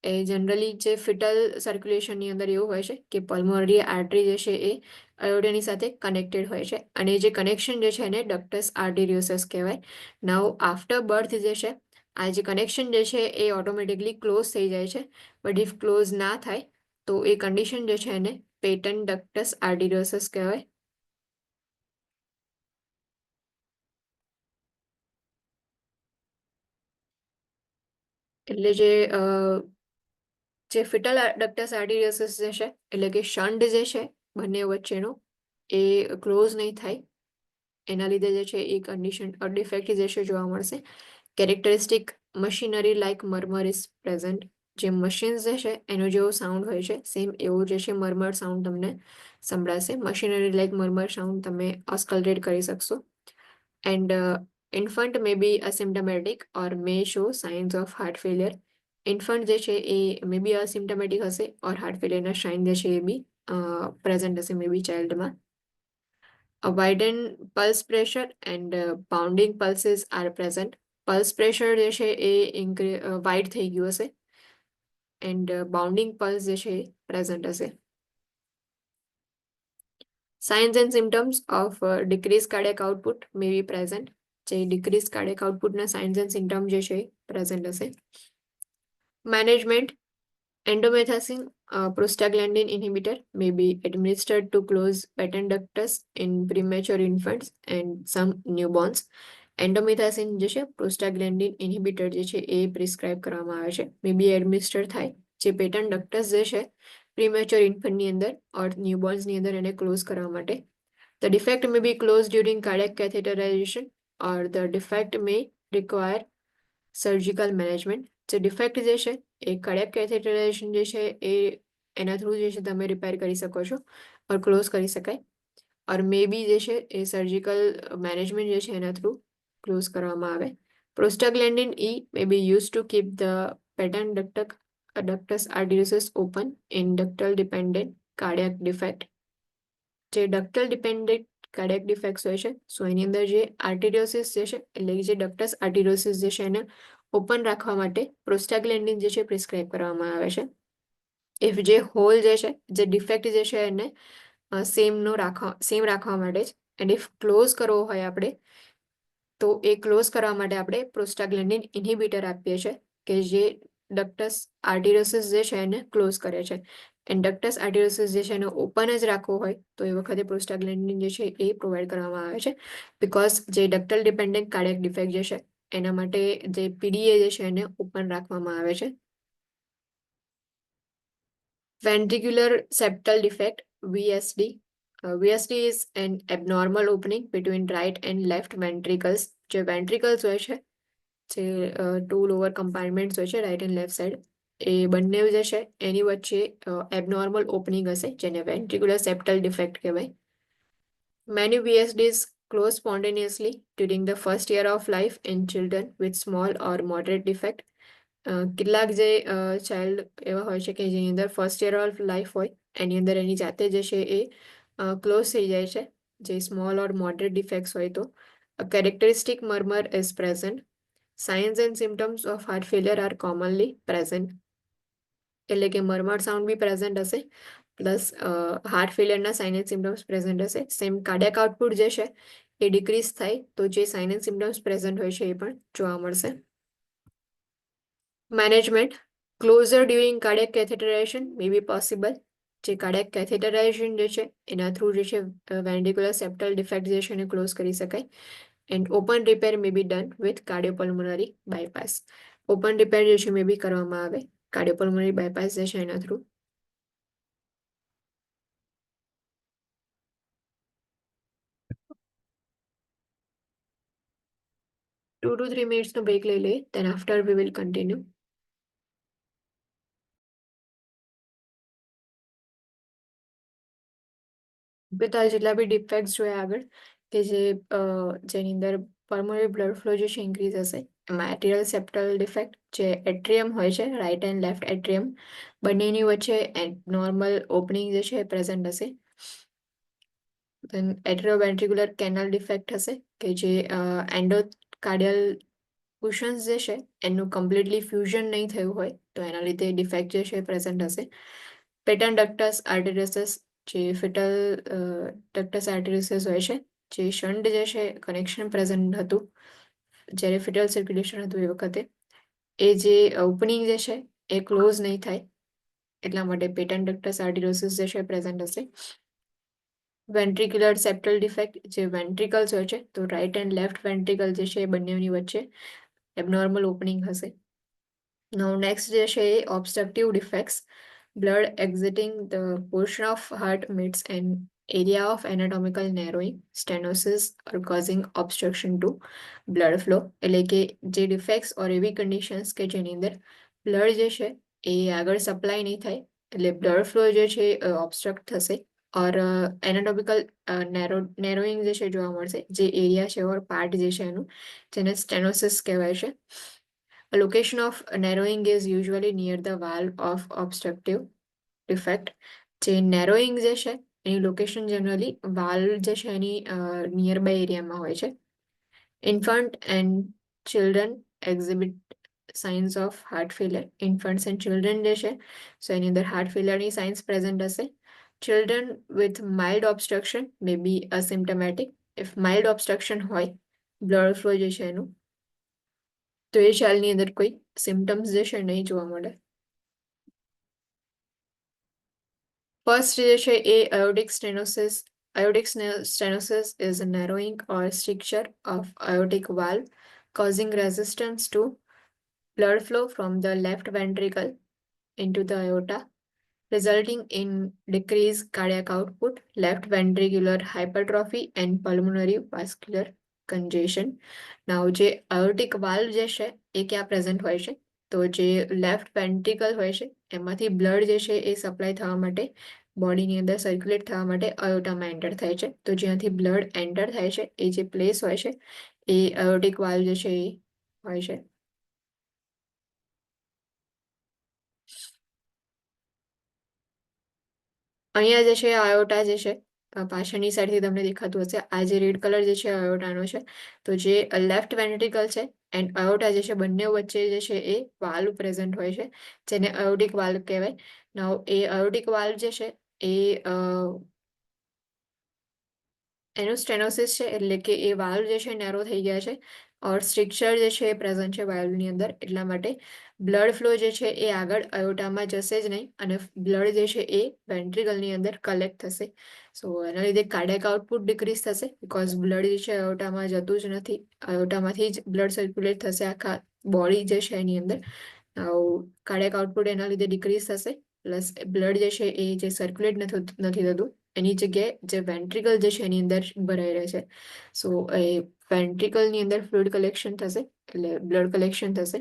એ જનરલી જે ફિટલ સર્ક્યુલેશનની અંદર એવું હોય છે કે પલ્મોનરી આર્ટરી જે છે એ અયોડિયાની સાથે કનેક્ટેડ હોય છે, અને જે કનેક્શન જે છે એને ડક્ટસ આર્ટેરિયોસિસ કહેવાય. નાઉ આફ્ટર બર્થ જે છે આ જે કનેક્શન જે છે એ ઓટોમેટિકલી ક્લોઝ થઈ જાય છે. બટ ઇફ ક્લોઝ ના થાય તો એ કન્ડિશન જે છે એને પેટન્ટ ડક્ટસ આર્ટેરિયોસિસ કહેવાય. એટલે જે ફિટલ ડક્ટસ આર્ટેરિયોસિસ જે છે એટલે કે શન્ટ જે છે બંને વચ્ચેનો એ ક્લોઝ નહીં થાય, એના લીધે જે છે એ કન્ડિશન ડિફેક્ટ જે છે જોવા મળશે. Characteristic machinery like murmur is present. જે મશીન્સ જે છે એનો જેવો સાઉન્ડ હોય છે સેમ એવો જે છે મર્મર સાઉન્ડ તમને સંભળાશે. મશીનરી લાઇક મર્મર સાઉન્ડ તમે ઓસ્કલ્ટેટ કરી શકશો. And infant may be asymptomatic or may show signs of heart failure. Infant જે છે એ મે બી અસિમ્ટમેટિક હશે ઓર હાર્ટ ફેલિયરના સાઇન જે છે એ બી પ્રેઝન્ટ હશે મે બી ચાઇલ્ડમાં. A widened pulse pressure and pounding pulses are present. Pulse pressure જે છે એ વાઇડ થઈ ગયું હશે એન્ડ બાઉન્ડિંગ પલ્સ જે છે એ પ્રેઝન્ટ હશે. Signs and symptoms of decrease cardiac output may be present. જે ડિક્રીઝ કાર્ડિયક આઉટપુટના સાઇન્સ એન્ડ સિમ્ટમ જે છે એ પ્રેઝન્ટ હશે. Management endomethacin prostaglandin inhibitor may be administered to close patent ductus in premature infants and some newborns. એન્ડોમેથાસિન જે છે પ્રોસ્ટાગ્લેન્ડિન ઇન્હિબિટર જે છે એ પ્રિસ્ક્રાઇબ કરવામાં આવે છે, મે બી એડમિનિસ્ટર થાય જે પેટન્ટ ડક્ટસ જે છે પ્રીમેચ્યોર ઇન્ફન્ટની અંદર ઓર ન્યૂબોર્ન્સની અંદર એને ક્લોઝ કરવા માટે. The defect may be close during cardiac catheterization or the defect may require surgical management. જે ડિફેક્ટ જે છે એ કાર્ડિયક કેથેટરાઇઝેશન જે છે એ એના થ્રુ જે છે તમે રિપેર કરી શકો છો ઓર ક્લોઝ કરી શકાય, ઓર મે બી જે છે એ સર્જિકલ મેનેજમેન્ટ જે છે એના થ્રુ ક્લોઝ કરવામાં આવે. Prostaglandin E may be use to keep the patent ductus arteriosus open in ductal dependent cardiac defect. જે ડક્ટલ ડિપેન્ડન્ટ કાર્ડિયક ડિફેક્ટ્સ હોય છે સો એની અંદર જે આર્ટેરિયોસિસ જે છે એટલે કે જે ડક્ટસ આર્ટેરિયોસિસ જે છે એને ઓપન રાખવા માટે પ્રોસ્ટાગ્લેન્ડિન જે છે પ્રિસ્ક્રાઇબ કરવામાં આવે છે. ઇફ જે હોલ જે છે જે ડિફેક્ટ જે છે એને સેમ રાખવા માટે જ, એન્ડ ઇફ ક્લોઝ કરવો હોય આપણે તો એ ક્લોઝ કરવા માટે આપણે પ્રોસ્ટાગ્લેન્ડિન ઇન્હિબિટર આપીએ છીએ કે જે ડક્ટસ આર્ટેરિયોસિસ જે છે એને ક્લોઝ કરે છે. એન્ડ ડક્ટસ આર્ટેરિયોસિસ જે છે એને ઓપન જ રાખવો હોય તો એ વખતે પ્રોસ્ટાગ્લેન્ડિન જે છે એ પ્રોવાઈડ કરવામાં આવે છે, બિકોઝ જે ડક્ટલ ડિપેન્ડન્ટ કાર્ડિયક ડિફેક્ટ જે છે એના માટે જે પીડીએ જે છે એને ઓપન રાખવામાં આવે છે. Ventricular septal defect VSD. VSD is an abnormal opening between right and left ventricles. જે ventricles હોય છે જે ટુ લોઅર કમ્પાર્ટમેન્ટ્સ હોય છે રાઇટ એન્ડ લેફ્ટ સાઈડ, એ બંને જે છે એની વચ્ચે એબનોર્મલ ઓપનિંગ હશે, જેને વેન્ટ્રિક્યુલર સેપ્ટલ ડિફેક્ટ કહેવાય. Many VSDs close spontaneously during the first year of life in children with small or moderate defect. કેટલાક જે ચાઇલ્ડ એવા હોય છે કે જેની અંદર ફર્સ્ટ યર ઓફ લાઈફ હોય એની અંદર એની જાતે જે છે એ ક્લોઝ થઈ જાય છે, જે સ્મોલ ઓર મોડરેટ ડિફેક્ટ્સ હોય તો. Characteristic murmur is present. Signs and symptoms of heart failure are commonly present. એટલે કે મર્મર સાઉન્ડ બી પ્રેઝન્ટ હશે, પ્લસ હાર્ટ ફેલિયરના સાઇન એન્ડ સિમ્ટમ્સ પ્રેઝન્ટ હશે. સેમ કાર્ડિયાક આઉટપુટ જે છે એ ડિક્રીઝ થાય તો જે સાઇન એન્ડ સિમ્ટમ્સ પ્રેઝન્ટ હોય છે એ પણ જોવા મળશે. Management. Closure during cardiac catheterization may be possible. જે કાર્ડિયાક કેથેટરાઇઝેશન જે છે એના થ્રુ જે છે વેન્ટ્રિક્યુલર સેપ્ટલ ડિફેક્ટ જે છે એને ક્લોઝ કરી શકાય. And open repair may be done with cardiopulmonary bypass. Open repair જે છે મે બી કરવામાં આવે કાર્ડિયોપલ્મોનરી બાયપાસ જે છે એના થ્રુ. 2 to 3 minutes નો બ્રેક લઈ લઈએ, then after we will continue. બધા જેટલા બી ડિફેક્ટ્સ જોયા આગળ કે જેની અંદર પલ્મોનરી બ્લડ ફ્લો જે છે ઇન્ક્રીઝ હશે, એમાં એટ્રિયલ સેપ્ટલ ડિફેક્ટ જે એટ્રિયમ હોય છે રાઇટ એન્ડ લેફ્ટ એટ્રિયમ બંનેની વચ્ચે નોર્મલ ઓપનિંગ જે છે એ પ્રેઝન્ટ હશે. દેન એટ્રિયોવેન્ટ્રિક્યુલર કેનાલ ડિફેક્ટ હશે કે જે એન્ડોકાર્ડિયલ કુશન્સ જે છે એનું કમ્પ્લીટલી ફ્યુઝન નહીં થયું હોય તો એના લીધે ડિફેક્ટ જે છે પ્રેઝન્ટ હશે. પેટર્ન ડક્ટસ આર્ટેરિયસિસ જે ફિટલ ડક્ટસ આર્ટેરિયસિસ હોય છે, જે શન્ટ જે છે કનેક્શન પ્રેઝન્ટ હતું જ્યારે ફિટલ સર્ક્યુલેશન હતું એ વખતે, એ જે ઓપનિંગ જે છે એ ક્લોઝ નહીં થાય એટલા માટે પેટર્ન ડક્ટસ આર્ટેરિયોસિસ જે છે પ્રેઝન્ટ હશે. વેન્ટ્રિક્યુલર સેપ્ટલ ડિફેક્ટ જે વેન્ટ્રિકલ્સ હોય છે તો રાઇટ એન્ડ લેફ્ટ વેન્ટ્રિકલ જે છે એ બંનેની વચ્ચે એબનોર્મલ ઓપનિંગ હશે. Now next જે છે એ obstructive defects. Blood exiting the portion of heart meets an area of anatomical narrowing, stenosis or causing obstruction to blood flow. એટલે કે જે ડિફેક્ટ્સ ઓર એવી કન્ડિશન્સ કે જેની અંદર બ્લડ જે છે એ આગળ સપ્લાય નહીં થાય એટલે બ્લડ ફ્લો જે છે ઓબ્સ્ટ્રક્ટ થશે ઓર એનાટોમિકલ નેરોઈંગ જે છે જોવા મળશે, જે એરિયા છે ઓર પાર્ટ જે છે એનું, જેને સ્ટેનોસિસ કહેવાય છે. A location of narrowing is usually near the valve of obstructive defect. જે narrowing જે છે એની લોકેશન જનરલી વાલ્વ જે છે એની નિયર બાય એરિયામાં હોય છે. Infant and children exhibit signs of heart failure. Infants and children જે છે સો એની અંદર હાર્ટ ફેલિયરની સાઇન્સ પ્રેઝન્ટ હશે. Children with mild obstruction may be asymptomatic. If mild obstruction હોય બ્લડ ફ્લો જે છે એનું તો એ ચાઇલ્ડની અંદર કોઈ સિમ્ટમ્સ જે છે નહીં જોવા મળે. ફર્સ્ટ જે છે એ aortic stenosis. Aortic stenosis is a narrowing or stricture of aortic valve causing resistance to blood flow from the left ventricle into the aorta, resulting in decreased cardiac output, left ventricular hypertrophy and pulmonary vascular congestion. Now જે aortic valve જે છે એ ક્યાં પ્રેઝન્ટ હોય છે તો જે લેફ્ટ વેન્ટ્રિકલ હોય છે એમાંથી બ્લડ જે છે એ સપ્લાય થવા માટે બોડીની અંદર સર્ક્યુલેટ થવા માટે અયોટામાં એન્ટર થાય છે. તો જ્યાંથી બ્લડ એન્ટર થાય છે એ જે પ્લેસ હોય છે એ aortic valve જે છે એ હોય છે. અહીંયા જે છે આયોટા જે છે પાછળની સાઈડથી તમને દેખાતું હશે, આ જે રેડ કલર જે છે આયોટાનો છે, તો જે લેફ્ટ વેન્ટ્રિકલ છે એન્ડ આયોટા જે છે બંને વચ્ચે જે છે એ વાલ્વ પ્રેઝન્ટ હોય છે, જેને આયોટિક વાલ્વ કહેવાય. નાઉ એ આયોટિક વાલ્વ જે છે એ એનું સ્ટેનોસિસ છે એટલે કે એ વાલ્વ જે છે નેરો થઈ ગયા છે ઓર સ્ટ્રક્ચર જે છે એ પ્રેઝન્ટ છે વાલ્વની અંદર, એટલા માટે બ્લડ ફ્લો જે છે એ આગળ અયોટામાં જશે જ નહીં અને બ્લડ જે છે એ વેન્ટ્રિકલની અંદર કલેક્ટ થશે. સો એના લીધે કાર્ડિયાક આઉટપુટ ડિક્રીઝ થશે બિકોઝ બ્લડ જે છે અયોટામાં જતું જ નથી, અયોટામાંથી જ બ્લડ સર્ક્યુલેટ થશે આખા બોડી જે છે એની અંદર. કાર્ડિયાક આઉટપુટ એના લીધે ડિક્રીઝ થશે, પ્લસ બ્લડ જે છે એ જે સર્ક્યુલેટ નથી થતું એની જગ્યાએ જે વેન્ટ્રિકલ જે છે એની અંદર ભરાઈ રહે છે. સો એ વેન્ટ્રિકલની અંદર ફ્લુઇડ કલેક્શન થશે એટલે બ્લડ કલેક્શન થશે.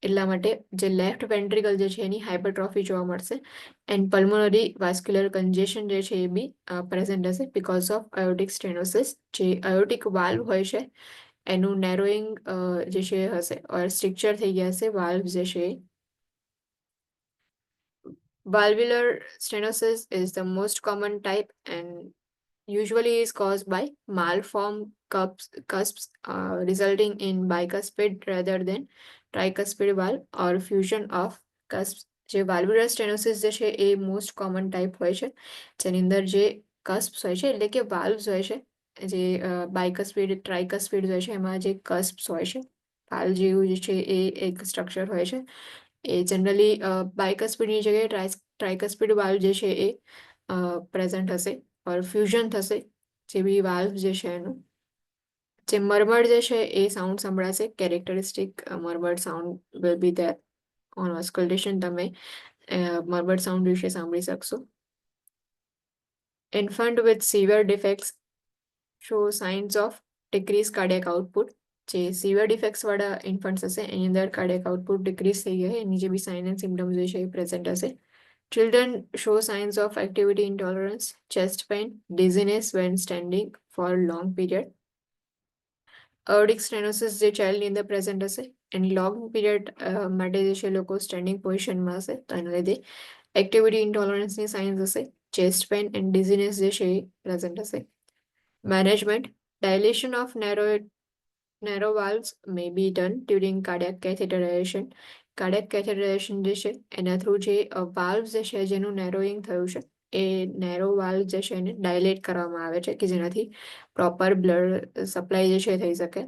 એટલા માટે જે લેફ્ટ વેન્ટ્રિકલ જે છે એની હાઇપરટ્રોફી જોવા મળશે એન્ડ પલ્મોનરી વાસ્ક્યુલર કન્જેશન જે છે એ બી પ્રેઝન્ટ હશે બીકોઝ ઓફ આયોટિક સ્ટેનોસિસ. જે આયોટિક વાલ્વ હોય છે એનું નેરોઈંગ જે છે એ હશે ઓર સ્ટ્રક્ચર થઈ ગયા હશે વાલ્વ જે છે એ. Valvular stenosis is the most common type and usually is caused by malformed cusps resulting in bicuspid rather than tricuspid valve or fusion of cusps. જે વાલ્વ્યુલર સ્ટેનોસિસ જે છે એ મોસ્ટ કોમન ટાઈપ હોય છે જેની અંદર જે કસ્પ્સ હોય છે એટલે કે વાલ્વ્સ હોય છે જે બાયકસ્પિડ ટ્રાયકસ્પિડ હોય છે એમાં જે કસ્પ્સ હોય છે વાલ્વ જેવું જે છે એ એક સ્ટ્રક્ચર હોય છે. એ જનરલી બાયકસ્પિડની જગ્યાએ ટ્રાયકસ્પિડ વાલ્વ જે છે એ પ્રેઝન્ટ હશે ઓર ફ્યુઝન થશે જે બી વાલ્વ જે છે એનું. જે મરમર જે છે એ સાઉન્ડ સંભળાશે characteristic murmur sound will be there on auscultation. તમે મરમર સાઉન્ડ વિશે સાંભળી શકશો. Infant with severe defects show signs of decrease cardiac output. જે સિવિયર ડિફેક્ટ્સ વાળા ઇન્ફન્ટ્સ હશે એની અંદર કાર્ડિયક આઉટપુટ ડિક્રીઝ થઈ ગયા એની જે બી સાઇન એન્ડ સિમ્ટમ્સ જે છે એ પ્રેઝન્ટ હશે. Children show signs of activity intolerance, chest pain, dizziness when standing for long period. Aortic stenosis જે ચાઇલ્ડની અંદર પ્રેઝન્ટ હશે એન્ડ લોંગ પીરિયડ માટે જે છે લોકો સ્ટેન્ડિંગ પોઝિશનમાં હશે તો એના લીધે એક્ટિવિટી ઇન્ટોલરન્સની સાઇન્સ હશે. ચેસ્ટ પેન એન્ડ ડિઝીનેસ જે છે એ પ્રેઝન્ટ હશે. Management dilation of narrow valves may be done during cardiac catheterization. Cardiac catheterization જે છે એના થ્રુ જે વાલ્વ જે છે જેનું નેરોઈંગ થયું છે એ નેરો વાલ્વ જે છે એને ડાયલેટ કરવામાં આવે છે કે જેનાથી પ્રોપર બ્લડ સપ્લાય જે છે થઈ શકે.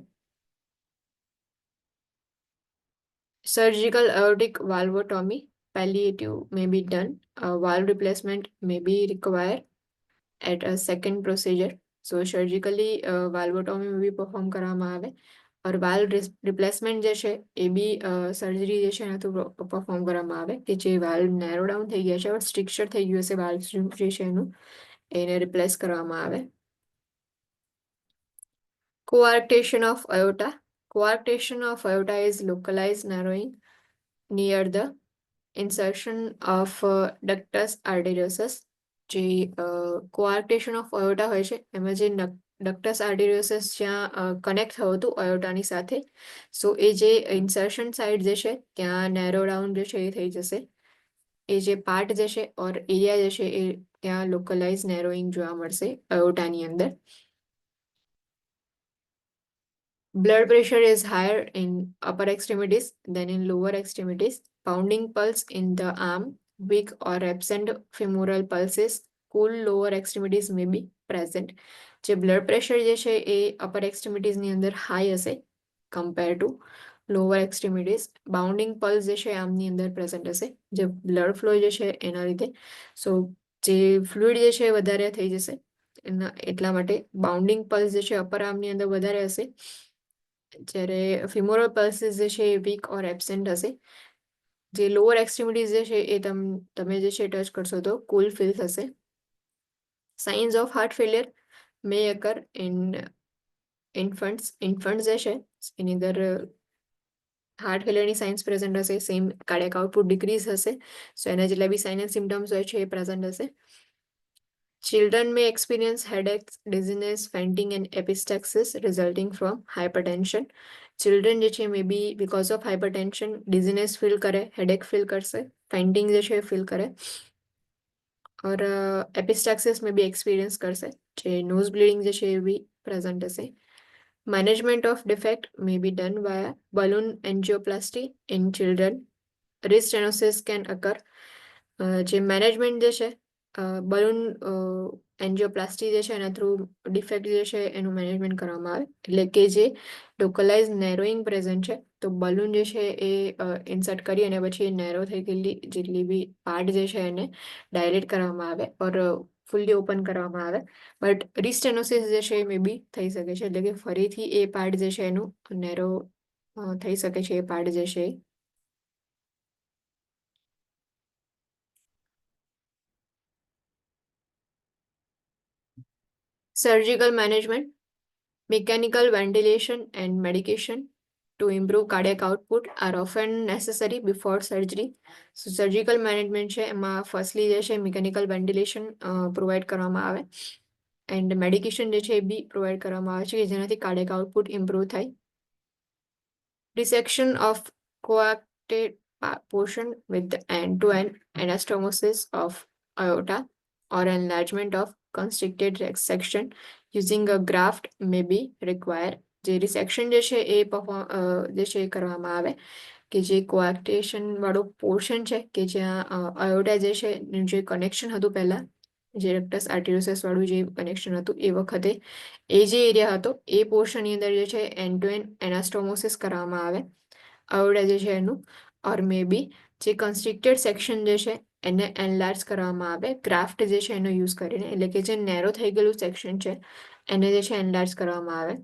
Surgical aortic valvotomy palliative may be done. Valve replacement may be required at a second procedure. So surgically valvotomy be perform કરવામાં આવે और વાલ્વ રિપ્લેસમેન્ટ જે છે એ બી સર્જરી જે છે એના થ્રુ પરફોર્મ કરવામાં આવે કે જે વાલ્વ નેરો ડાઉન થઈ ગયા છે ઓર સ્ટ્રક્ચર થઈ ગયું હશે વાલ્વ જે છે એનું એને રિપ્લેસ કરવામાં આવે. Coarctation of aorta. Coarctation of aorta is localized narrowing near the insertion of ductus arteriosus. જે કોઆર્ક્ટેશન ઓફ અયોટા હોય છે એમાં જે ડક્ટસ આર્ટેરિયોસસ જ્યાં કનેક્ટ થયું હતું અયોટાની સાથે સો એ જે ઇન્સર્શન સાઇડ જે છે ત્યાં નેરો ડાઉન જે છે એ થઈ જશે. એ જે પાર્ટ જે છે ઓર એરિયા જે છે એ ત્યાં લોકલાઇઝ નેરોઈંગ જોવા મળશે અયોટાની અંદર. Blood pressure is higher in upper extremities than in lower extremities. Pounding pulse in the arm, weak or absent femoral pulses, cool lower extremities may be present. જે બ્લડ પ્રેશર જે છે એ અપર એક્સ્ટ્રીમિટીઝની અંદર હાઈ હશે compare to lower extremities. Bounding pulse જે છે આમની અંદર પ્રેઝન્ટ હશે જે બ્લડ ફ્લો જે છે એના લીધે. સો જે ફ્લુઇડ જે છે એ વધારે થઈ જશે એટલા માટે બાઉન્ડિંગ પલ્સ જે છે અપર આર્મની અંદર વધારે હશે જ્યારે ફિમોરલ પલ્સીસ જે છે એ વીક ઓર એબસેન્ટ હશે. જે લોઅર એક્સ્ટ્રીમિટીઝ જે છે એ તમે જે છે ટચ કરશો તો કુલ ફીલ થશે. Signs of heart failure may occur in infants જે છે એની અંદર હાર્ટ ફેલિયરની સાઇન્સ પ્રેઝન્ટ હશે. સેમ કાર્ડિયક આઉટપુટ ડિક્રીઝ હશે સો એના જેટલા બી સાઇન એન્ડ સિમ્ટમ્સ હોય છે એ પ્રેઝન્ટ હશે. Children may experience headaches, dizziness, fainting, and epistaxis resulting from hypertension. Children જે છે મે B because of hypertension ડિઝીનેસ feel કરે, હેડેક ફીલ કરશે, ફેઇન્ટિંગ જે છે ફીલ કરે और એપિસ્ટેક્સિસ મે બી એક્સપિરિયન્સ કરશે. જે નોઝ બ્લીડિંગ જે છે એ બી પ્રેઝન્ટ હશે. Management of defect may be done via balloon angioplasty in children. Wrist stenosis can occur. જે મેનેજમેન્ટ જે છે બલૂન એન્જિયોપ્લાસ્ટી જે છે એના થ્રુ ડિફેક્ટ જે છે એનું મેનેજમેન્ટ કરવામાં આવે એટલે કે જે લોકલાઇઝ નેરોઈંગ પ્રેઝન્ટ છે તો બલૂન જે છે એ ઇન્સર્ટ કરી અને પછી નેરો થઈ ગયેલી જેટલી બી પાર્ટ જે છે એને ડાયલેટ કરવામાં આવે ઓર ફૂલ્લી ઓપન કરવામાં આવે. બટ રિસ્ટેનોસિસ જે છે એ મે બી થઈ શકે છે એટલે કે ફરીથી એ પાર્ટ જે છે એનું નેરો થઈ શકે છે એ પાર્ટ જે છે એ. Surgical management, mechanical ventilation and medication to improve cardiac output are often necessary before surgery. So surgical management છે એમાં firstly જે છે mechanical ventilation provide કરવામાં આવે and medication જે છે એ બી provide કરવામાં આવે છે કે જેનાથી cardiac output improve થાય. Dissection of coarctate portion with the end-to-end anastomosis of aorta or enlargement of constricted section using a graft may be required. જે રિસેક્શન જે છે એ જે છે એ કરવામાં આવે કે જે કોઆક્ટેશન વાળો પોર્શન છે કે જ્યાં અયોટા જે છે એનું જે કનેક્શન હતું પહેલા જે રેક્ટસ આર્ટેરિયોસસ વાળું જે કનેક્શન હતું એ વખતે એ જે એરિયા હતો એ પોર્શનની અંદર જે છે એન્ડ ટુ એન્ડ એનાસ્ટોમોસિસ કરવામાં આવે અયોટા જે છે એનું ઓર મે બી જે કન્સ્ટ્રિક્ટેડ સેક્શન જે છે એને એનલાર્જ કરવામાં આવે ગ્રાફ્ટ જે છે એનો યુઝ કરીને એટલે કે જે નેરો થઈ ગયેલું સેક્શન છે એને જે છે એનલાર્જ કરવામાં આવે.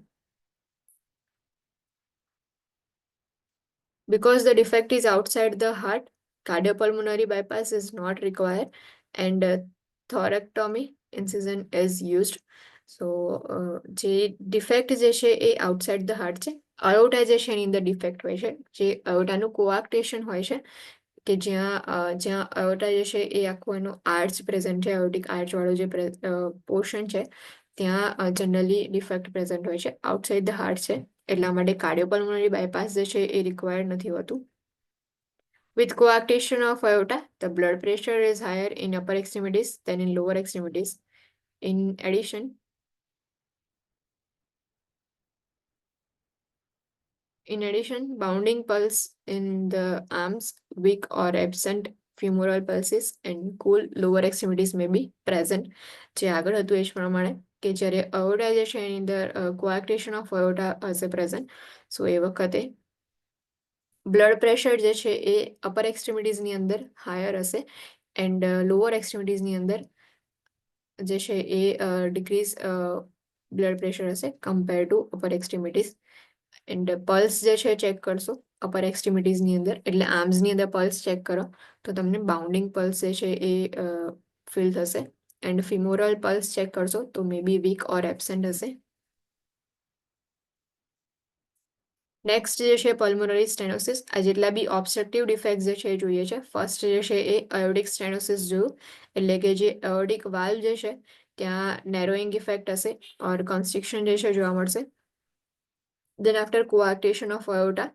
Because the defect is outside the heart, cardiopulmonary bypass is not required and thoracotomy incision is used. So જે ડિફેક્ટ જે છે એ આઉટસાઇડ ધ હાર્ટ છે અયોટા જે છે એની અંદર ડિફેક્ટ હોય છે જે અયોટાનું કોઆક્ટેશન હોય છે કે જ્યાં અયોટા જે છે એ આખો એનો આર્ચ પ્રેઝન્ટ છે અયોટિક આર્ચ વાળો જે પોર્શન છે ત્યાં જનરલી ડિફેક્ટ પ્રેઝન્ટ હોય છે આઉટસાઇડ ધ હાર્ટ છે એટલા માટે કાર્ડિયોપલ્મોનરી બાયપાસ જે છે એ રિક્વાયર્ડ નથી હોતું. With coarctation of aorta, the blood pressure is higher in upper extremities than in lower extremities. In addition, bounding pulse in the arms, weak or absent femoral pulses and cool lower extremities may be present. જે આગળ હતું એ જ પ્રમાણે કે જ્યારે અયોટા જે છે એની અંદર coarctation of aorta હશે present, so એ વખતે બ્લડ પ્રેશર જે છે એ અપર એક્સ્ટ્રીમિટીઝની અંદર હાયર હશે એન્ડ લોઅર એક્સ્ટ્રીમિટીઝની અંદર જે છે એ ડિક્રીઝ બ્લડ પ્રેશર હશે compare to upper extremities. And pulse જે છે ચેક કરશો અપર એક્સ્ટ્રીમિટીઝની અંદર એટલે આર્મ્સની અંદર પલ્સ ચેક કરો તો તમને બાઉન્ડિંગ પલ્સ જે છે એ ફીલ થશે એન્ડ ફિમોરલ પલ્સ ચેક કરશો તો મે બી વીક ઓર એબસેન્ટ હશે. નેક્સ્ટ જે છે પલ્મોનરી સ્ટેનોસિસ. આ જેટલા બી ઓબ્સ્ટ્રક્ટિવ ડિફેક્ટ જે છે એ જોઈએ છે. ફર્સ્ટ જે છે એ અયોડિક સ્ટેનોસિસ જોયું એટલે કે જે અયોડિક વાલ્વ જે છે ત્યાં નેરોઈંગ ઇફેક્ટ હશે ઓર કન્સ્ટ્રિક્શન જે છે જોવા મળશે. દેન આફ્ટર કોઆક્ટેશન ઓફ અયોટા,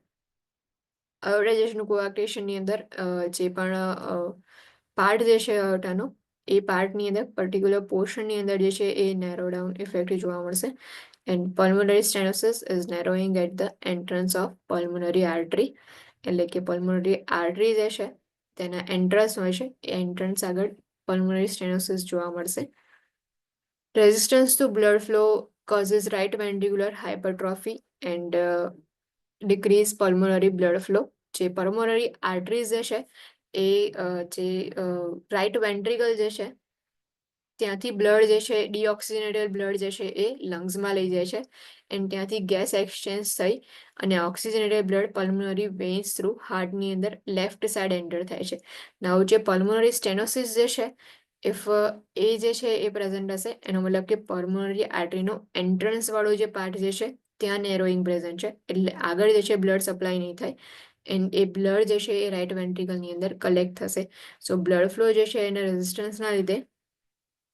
અયોટાઇઝેશનનું કોઆક્ટેશનની અંદર જે પણ પાર્ટ જે છે અયોટાનો એ પાર્ટની અંદર પર્ટિક્યુલર પોર્શનની અંદર જે છે એ નેરો ડાઉન ઇફેક્ટ જોવા મળશે. And pulmonary stenosis is narrowing at the entrance of pulmonary artery. એટલે કે pulmonary artery જે છે તેના entrance હોય છે એ entrance આગળ pulmonary stenosis જોવા મળશે. Resistance to blood flow causes right ventricular hypertrophy and decrease pulmonary blood flow. જે pulmonary arteries જે છે એ જે right ventricle જે છે ત્યાંથી બ્લડ જે છે ડીઓક્સિજનેટેડ બ્લડ જે છે એ લંગ્સમાં લઈ જાય છે એન્ડ ત્યાંથી ગેસ એક્સચેન્જ થઈ અને ઓક્સિજનેટેડ બ્લડ પલ્મોનરી વેન્સ થ્રુ હાર્ટની અંદર લેફ્ટ સાઈડ એન્ટર થાય છે. નાઉ જે પલ્મોનરી સ્ટેનોસિસ જે છે ઇફ એ જે છે એ પ્રેઝન્ટ હશે એનો મતલબ કે પલ્મોનરી આર્ટરીનો એન્ટ્રન્સ વાળો જે પાર્ટ જે છે ત્યાં નેરોઈંગ પ્રેઝન્ટ છે એટલે આગળ જે છે બ્લડ સપ્લાય નહીં થાય એન્ડ એ બ્લડ જે છે એ રાઇટ વેન્ટ્રિકલની અંદર કલેક્ટ થશે. સો બ્લડ ફ્લો જે છે એના રેઝિસ્ટન્સના લીધે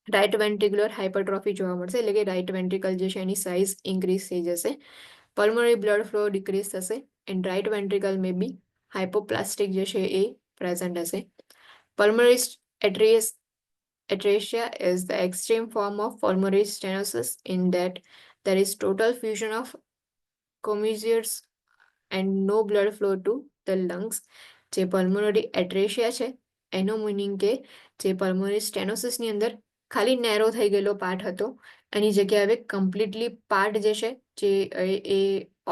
રાઇટ વેન્ટ્રિક્યુલર હાઇપરટ્રોફી જોવા મળશે એટલે કે રાઇટ વેન્ટ્રિકલ જે છે એની સાઇઝ ઇન્ક્રીઝ થઈ જશે. પલ્મોનરી બ્લડ ફ્લો ડિક્રીઝ થશે એન્ડ રાઇટ વેન્ટ્રિકલ મે બી હાઇપોપ્લાસ્ટિક જે છે એ પ્રેઝન્ટ હશે. Pulmonary atresia is the extreme form of pulmonary stenosis in that there is total fusion of commissures and no blood flow to the lungs. જે પલ્મોનરી એટ્રેશિયા છે એનો મીનિંગ કે જે પલ્મોનરી સ્ટેનોસિસની અંદર ખાલી નેરો થઈ ગયેલો પાર્ટ હતો એની જગ્યાએ હવે કમ્પ્લીટલી પાર્ટ જે છે જે એ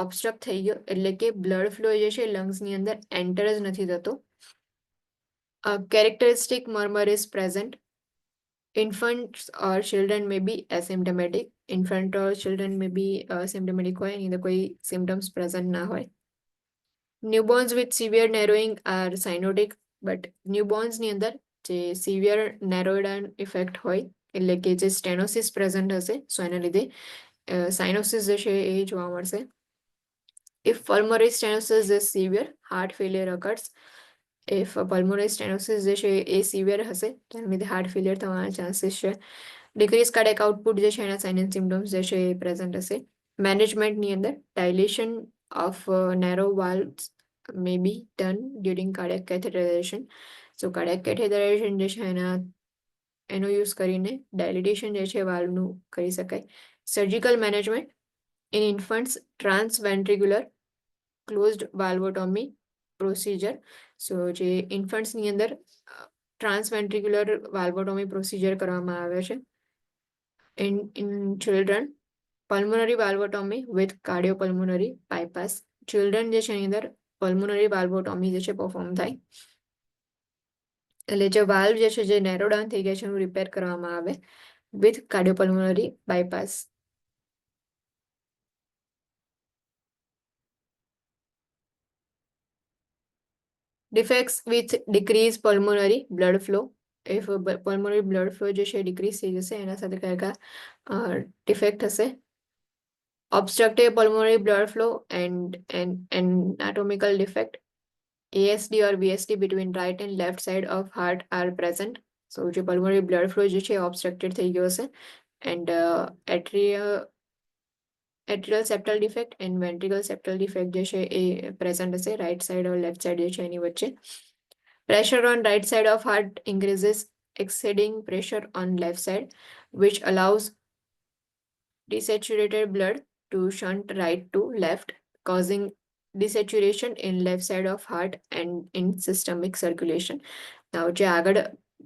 ઓબ્સ્ટ્રક્ટ થઈ ગયો એટલે કે બ્લડ ફ્લો જે છે લંગ્સની અંદર એન્ટર જ નથી થતો. Characteristic murmur is present. Infants or children may be asymptomatic. Infant or children may be symptomatic હોય એની અંદર કોઈ symptoms present ના હોય. Newborns with severe narrowing are cyanotic, but newborns ની અંદર જે સિવિયર નેરોઇડાન ઇફેક્ટ હોય એટલે કે જે સ્ટેનોસિસ પ્રેઝન્ટ હશે સો એના લીધે સાઇનોસિસ જે છે એ જોવા મળશે. If pulmonary stenosis is severe, heart failure occurs. If pulmonary stenosis જે છે એ સિવિયર હશે તો એના લીધે હાર્ટ ફેલિયર થવાના ચાન્સીસ છે. ડિક્રીઝ કાર્ડિયક આઉટપુટ જે છે એના સાઇન એન્ડ સિમ્ટમ્સ જે છે એ પ્રેઝન્ટ હશે. મેનેજમેન્ટની અંદર dilation of narrow valves may be done during cardiac catheterization. So cardiac catheterization જે છે એનો યુઝ કરીને ડાયલિટેશન જે છે વાલ્વનું કરી શકાય. Surgical management in infants transventricular closed valvotomy procedure. So જે ઇન્ફન્ટ્સની અંદર ટ્રાન્સવેન્ટ્રિક્યુલર વાલ્વોટોમી પ્રોસિજર કરવામાં આવે છે. In children, pulmonary valvotomy with cardiopulmonary bypass. Children જે છે એની અંદર પલ્મોનરી વાલ્વોટોમી જે છે પરફોર્મ થાય. એટલે જે વાલ્વ જે છે જે નેરો ડાઉન થઈ ગયા છે એનું રિપેર કરવામાં આવે with cardiopulmonary bypass. Defects with decreased pulmonary blood flow. If pulmonary blood flow જે છે ડિક્રીઝ થઈ જશે એના સાથે કયા ડિફેક્ટ હશે. Obstructive pulmonary blood flow and an anatomical defect. ASD or VSD between right and left side of heart are present. So જે pulmonary blood flow જે છે obstructed થઈ ગયો હશે and atrial septal defect and ventricle septal defect જે છે એ present હશે right side or left side જે છે એની વચ્ચે. Pressure on right side of heart increases exceeding pressure on left side, which allows desaturated blood to shunt right to left, causing desaturation in left side of heart and in systemic circulation. Now જે આગળ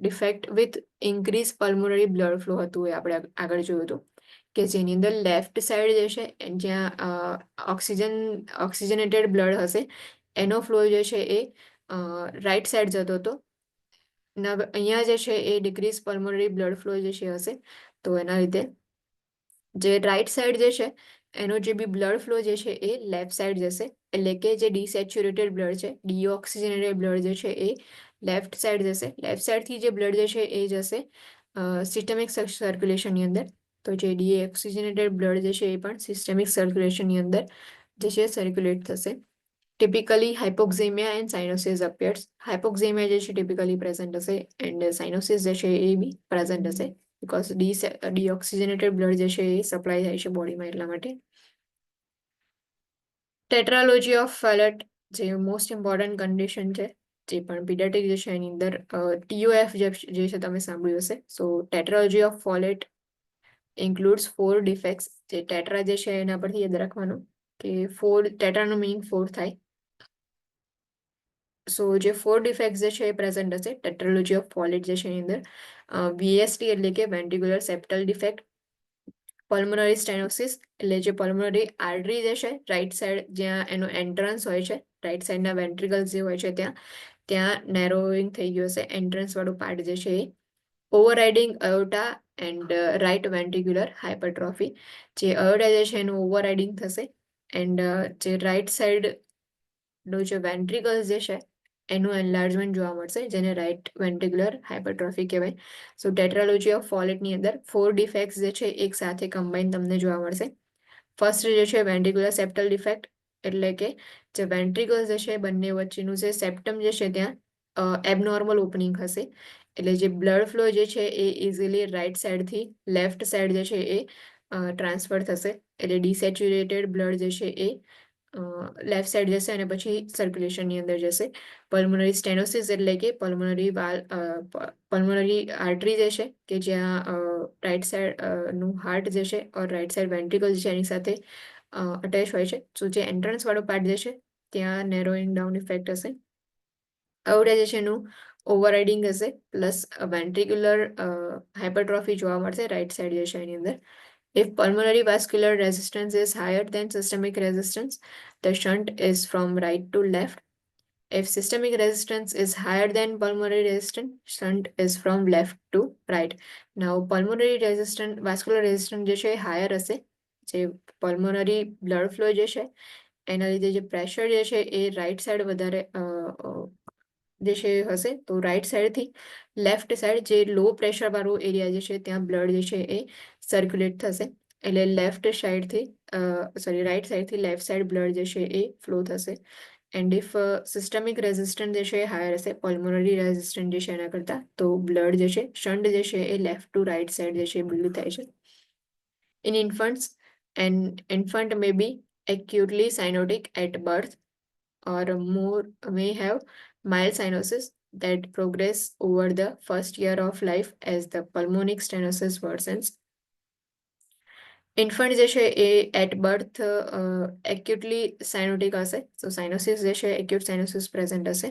defect with increased pulmonary blood flow હતું એ આપણે આગળ જોયું હતું કે જેની અંદર લેફ્ટ સાઈડ જે છે જ્યાં ઓક્સિજનેટેડ બ્લડ હશે એનો ફ્લો જે છે એ રાઈટ સાઈડ જતો હતો. અહીંયા જે છે એ ડિક્રીઝ પલ્મોનરી બ્લડ ફ્લો જે છે હશે તો એના લીધે જે રાઈટ સાઈડ જે છે એનો જે બી બ્લડ ફ્લો જે છે એ લેફ્ટ સાઈડ જશે. એટલે કે જે ડિસેચ્યુરેટેડ બ્લડ છે ડીઓક્સિજનેટેડ બ્લડ જે છે એ લેફ્ટ સાઈડ જશે. લેફ્ટ સાઈડથી જે બ્લડ જે છે એ જશે સિસ્ટમિક સર્ક્યુલેશનની અંદર. તો જે ડીઓક્સિજનેટેડ બ્લડ જે છે એ પણ સિસ્ટમિક સર્ક્યુલેશનની અંદર જે છે સર્ક્યુલેટ થશે. Typically hypoxaemia and cyanosis appears. Hypoxaemia જે છે ટિપિકલી પ્રેઝન્ટ હશે એન્ડ સાઇનોસિસ જે છે એ બી પ્રેઝન્ટ હશે બીકોઝ ડીઓક્સિજનેટેડ બ્લડ જે છે એ સપ્લાય થાય છે બોડીમાં એટલા માટે. ટેટ્રાલોજી ઓફ ફેલેટ જે મોસ્ટ ઇમ્પોર્ટન્ટ કન્ડિશન છે જે પણ પીડિયાટ્રિક જે છે એની અંદર TOF જે છે તમે સાંભળ્યું હશે. સો ટેટ્રાલોજી ઓફ ફોલેટ includes 4 defects. જે ટેટ્રા જે છે એના પરથી યાદ રાખવાનું કે 4 ટેટ્રાનો મિનિંગ 4 થાય. સો જે 4 ડિફેક્ટ્સ જે છે એ પ્રેઝન્ટ હશે ટેટ્રાલોજી ઓફ ફોલેટ જે છે એની અંદર VSD એટલે કે વેન્ટ્રિક્યુલર સેપ્ટલ ડિફેક્ટ. પલ્મોનરી સ્ટેનોસિસ એટલે જે પલ્મોનરી આર્ટરી જે છે રાઈટ સાઈડ જ્યાં એનો એન્ટ્રન્સ હોય છે રાઈટ સાઈડના વેન્ટ્રિકલ્સ જે હોય છે ત્યાં નેરોઈંગ થઈ ગયું હશે એન્ટ્રન્સ વાળું પાર્ટ જે છે એ. Overriding aorta and right ventricular hypertrophy. જે અયોટા જે છે એનું ઓવરરાઇડિંગ થશે એન્ડ જે રાઈટ સાઈડનો જે વેન્ટ્રિકલ્સ જે છે એનું એનલાર્જમેન્ટ જોવા મળશે જેને રાઇટ વેન્ટ્રિક્યુલર હાઇપરટ્રોફી કહેવાય. સો ટેટ્રાલોજી ઓફ ફોલેટની અંદર 4 ડિફેક્ટ્સ જે છે એક સાથે કમ્બાઈન તમને જોવા મળશે. ફર્સ્ટ જે છે વેન્ટ્રિક્યુલર સેપ્ટલ ડિફેક્ટ એટલે કે જે વેન્ટ્રિકલ્સ જે છે બંને વચ્ચેનું જે સેપ્ટમ જે છે ત્યાં એબનોર્મલ ઓપનિંગ હશે. એટલે જે બ્લડ ફ્લો જે છે એ ઇઝીલી રાઈટ સાઈડથી લેફ્ટ સાઈડ જે છે એ ટ્રાન્સફર થશે. એટલે ડિસેચ્યુરેટેડ બ્લડ જે છે એ લેફ્ટ સાઈડ જશે અને પછી સર્ક્યુલેશનની અંદર જશે. પલ્મોનરી સ્ટેનોસિસ એટલે કે પલ્મોનરી આર્ટરી જે છે કે જ્યાં રાઈટ સાઈડ નું હાર્ટ જે છે ઓર રાઈટ સાઈડ વેન્ટ્રિકલ જે છે એની સાથે અટેચ હોય છે. સો જે એન્ટ્રન્સ વાળો પાર્ટ જે છે ત્યાં નેરોઈંગ ડાઉન ઇફેક્ટ હશે. અવડા જે છે એનું ઓવરરાઇડિંગ હશે પ્લસ વેન્ટ્રિક્યુલર હાઇપરટ્રોફી જોવા મળશે રાઈટ સાઈડ જે છે એની અંદર. If pulmonary vascular resistance is higher than systemic resistance, the shunt is from right to left. If systemic resistance is higher than pulmonary resistance, shunt is from left to right. Now, pulmonary resistance, vascular resistance જે છે higher હશે. જે pulmonary blood flow જે છે એના લીધે જે પ્રેશર જે છે એ રાઈટ સાઈડ વધારે જે છે હશે તો રાઈટ સાઈડથી લેફ્ટ સાઈડ જે લો પ્રેશર વાળો એરિયા જે છે ત્યાં બ્લડ જે છે એ સર્ક્યુલેટ થશે. એટલે લેફ્ટ સાઈડથી રાઈટ સાઈડથી લેફ્ટ સાઈડ બ્લડ જે છે એ ફ્લો થશે. એન્ડ ઇફ સિસ્ટમિક રેઝિસ્ટન્સ જે છે એ હાયર હશે, પલ્મોનરી રેઝિસ્ટન્સ જે છે એના કરતાં, તો બ્લડ જે છે શન્ટ જે છે એ લેફ્ટ ટુ રાઈટ સાઈડ જે છે એ બિલ્ડ થાય છે. In infants, an infant may be acutely cyanotic at birth or more may have mild cyanosis that progress over the first year of life as the pulmonic stenosis worsens. Infant જે છે એ એટ બર્થ એક્યુટલી સાયનોટિક હશે, સો સાયનોસિસ જે છે એક્યુટ સાયનોસિસ પ્રેઝન્ટ હશે.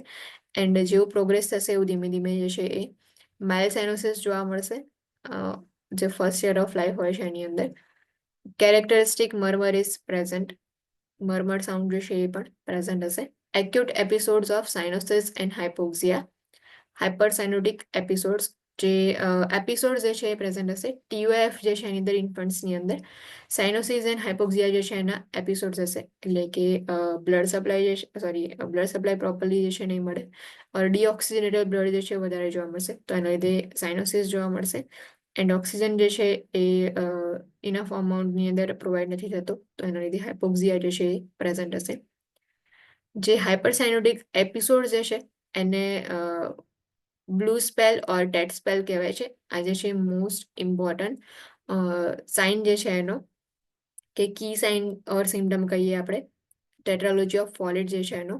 એન્ડ જેવું પ્રોગ્રેસ થશે એવું ધીમે ધીમે જે છે એ માઇલ્ડ સાયનોસિસ જોવા મળશે, જે ફર્સ્ટ યર ઓફ લાઈફ હોય છે એની અંદર. Characteristic murmur is present, murmur sound જે છે એ પણ પ્રેઝન્ટ હશે. Acute episodes of cyanosis and hypoxia, hypercyanotic episodes, જે એપિસોડ જે છે એ પ્રેઝન્ટ હશે. TOF જે છે એની અંદર ઇન્ફન્ટ્સની અંદર, સાયનોસિસ એન્ડ હાઇપોક્સિયા જે છે એના એપિસોડ્સ હશે, એટલે કે બ્લડ સપ્લાય પ્રોપરલી જે છે નહીં મળે, ઓર ડીઓક્સિજનેટેડ બ્લડ જે છે વધારે જોવા મળશે, તો એના લીધે સાયનોસિસ જોવા મળશે. એન્ડ ઓક્સિજન જે છે એ ઇનફ અમાઉન્ટની અંદર પ્રોવાઈડ નથી થતો, તો એના લીધે હાઇપોક્સિયા જે છે એ પ્રેઝન્ટ હશે. જે હાઇપરસાયનોટિક એપિસોડ જે છે એને blue spell or tet spell કહેવાય છે. આ જે છે મોસ્ટ ઇમ્પોર્ટન્ટ સાઇન જે છે એનો, કે કી સાઇન ઓર સિમ્ટમ કહીએ આપણે, ટેટ્રાલોજી ઓફ ફોલેટ જે છે એનો,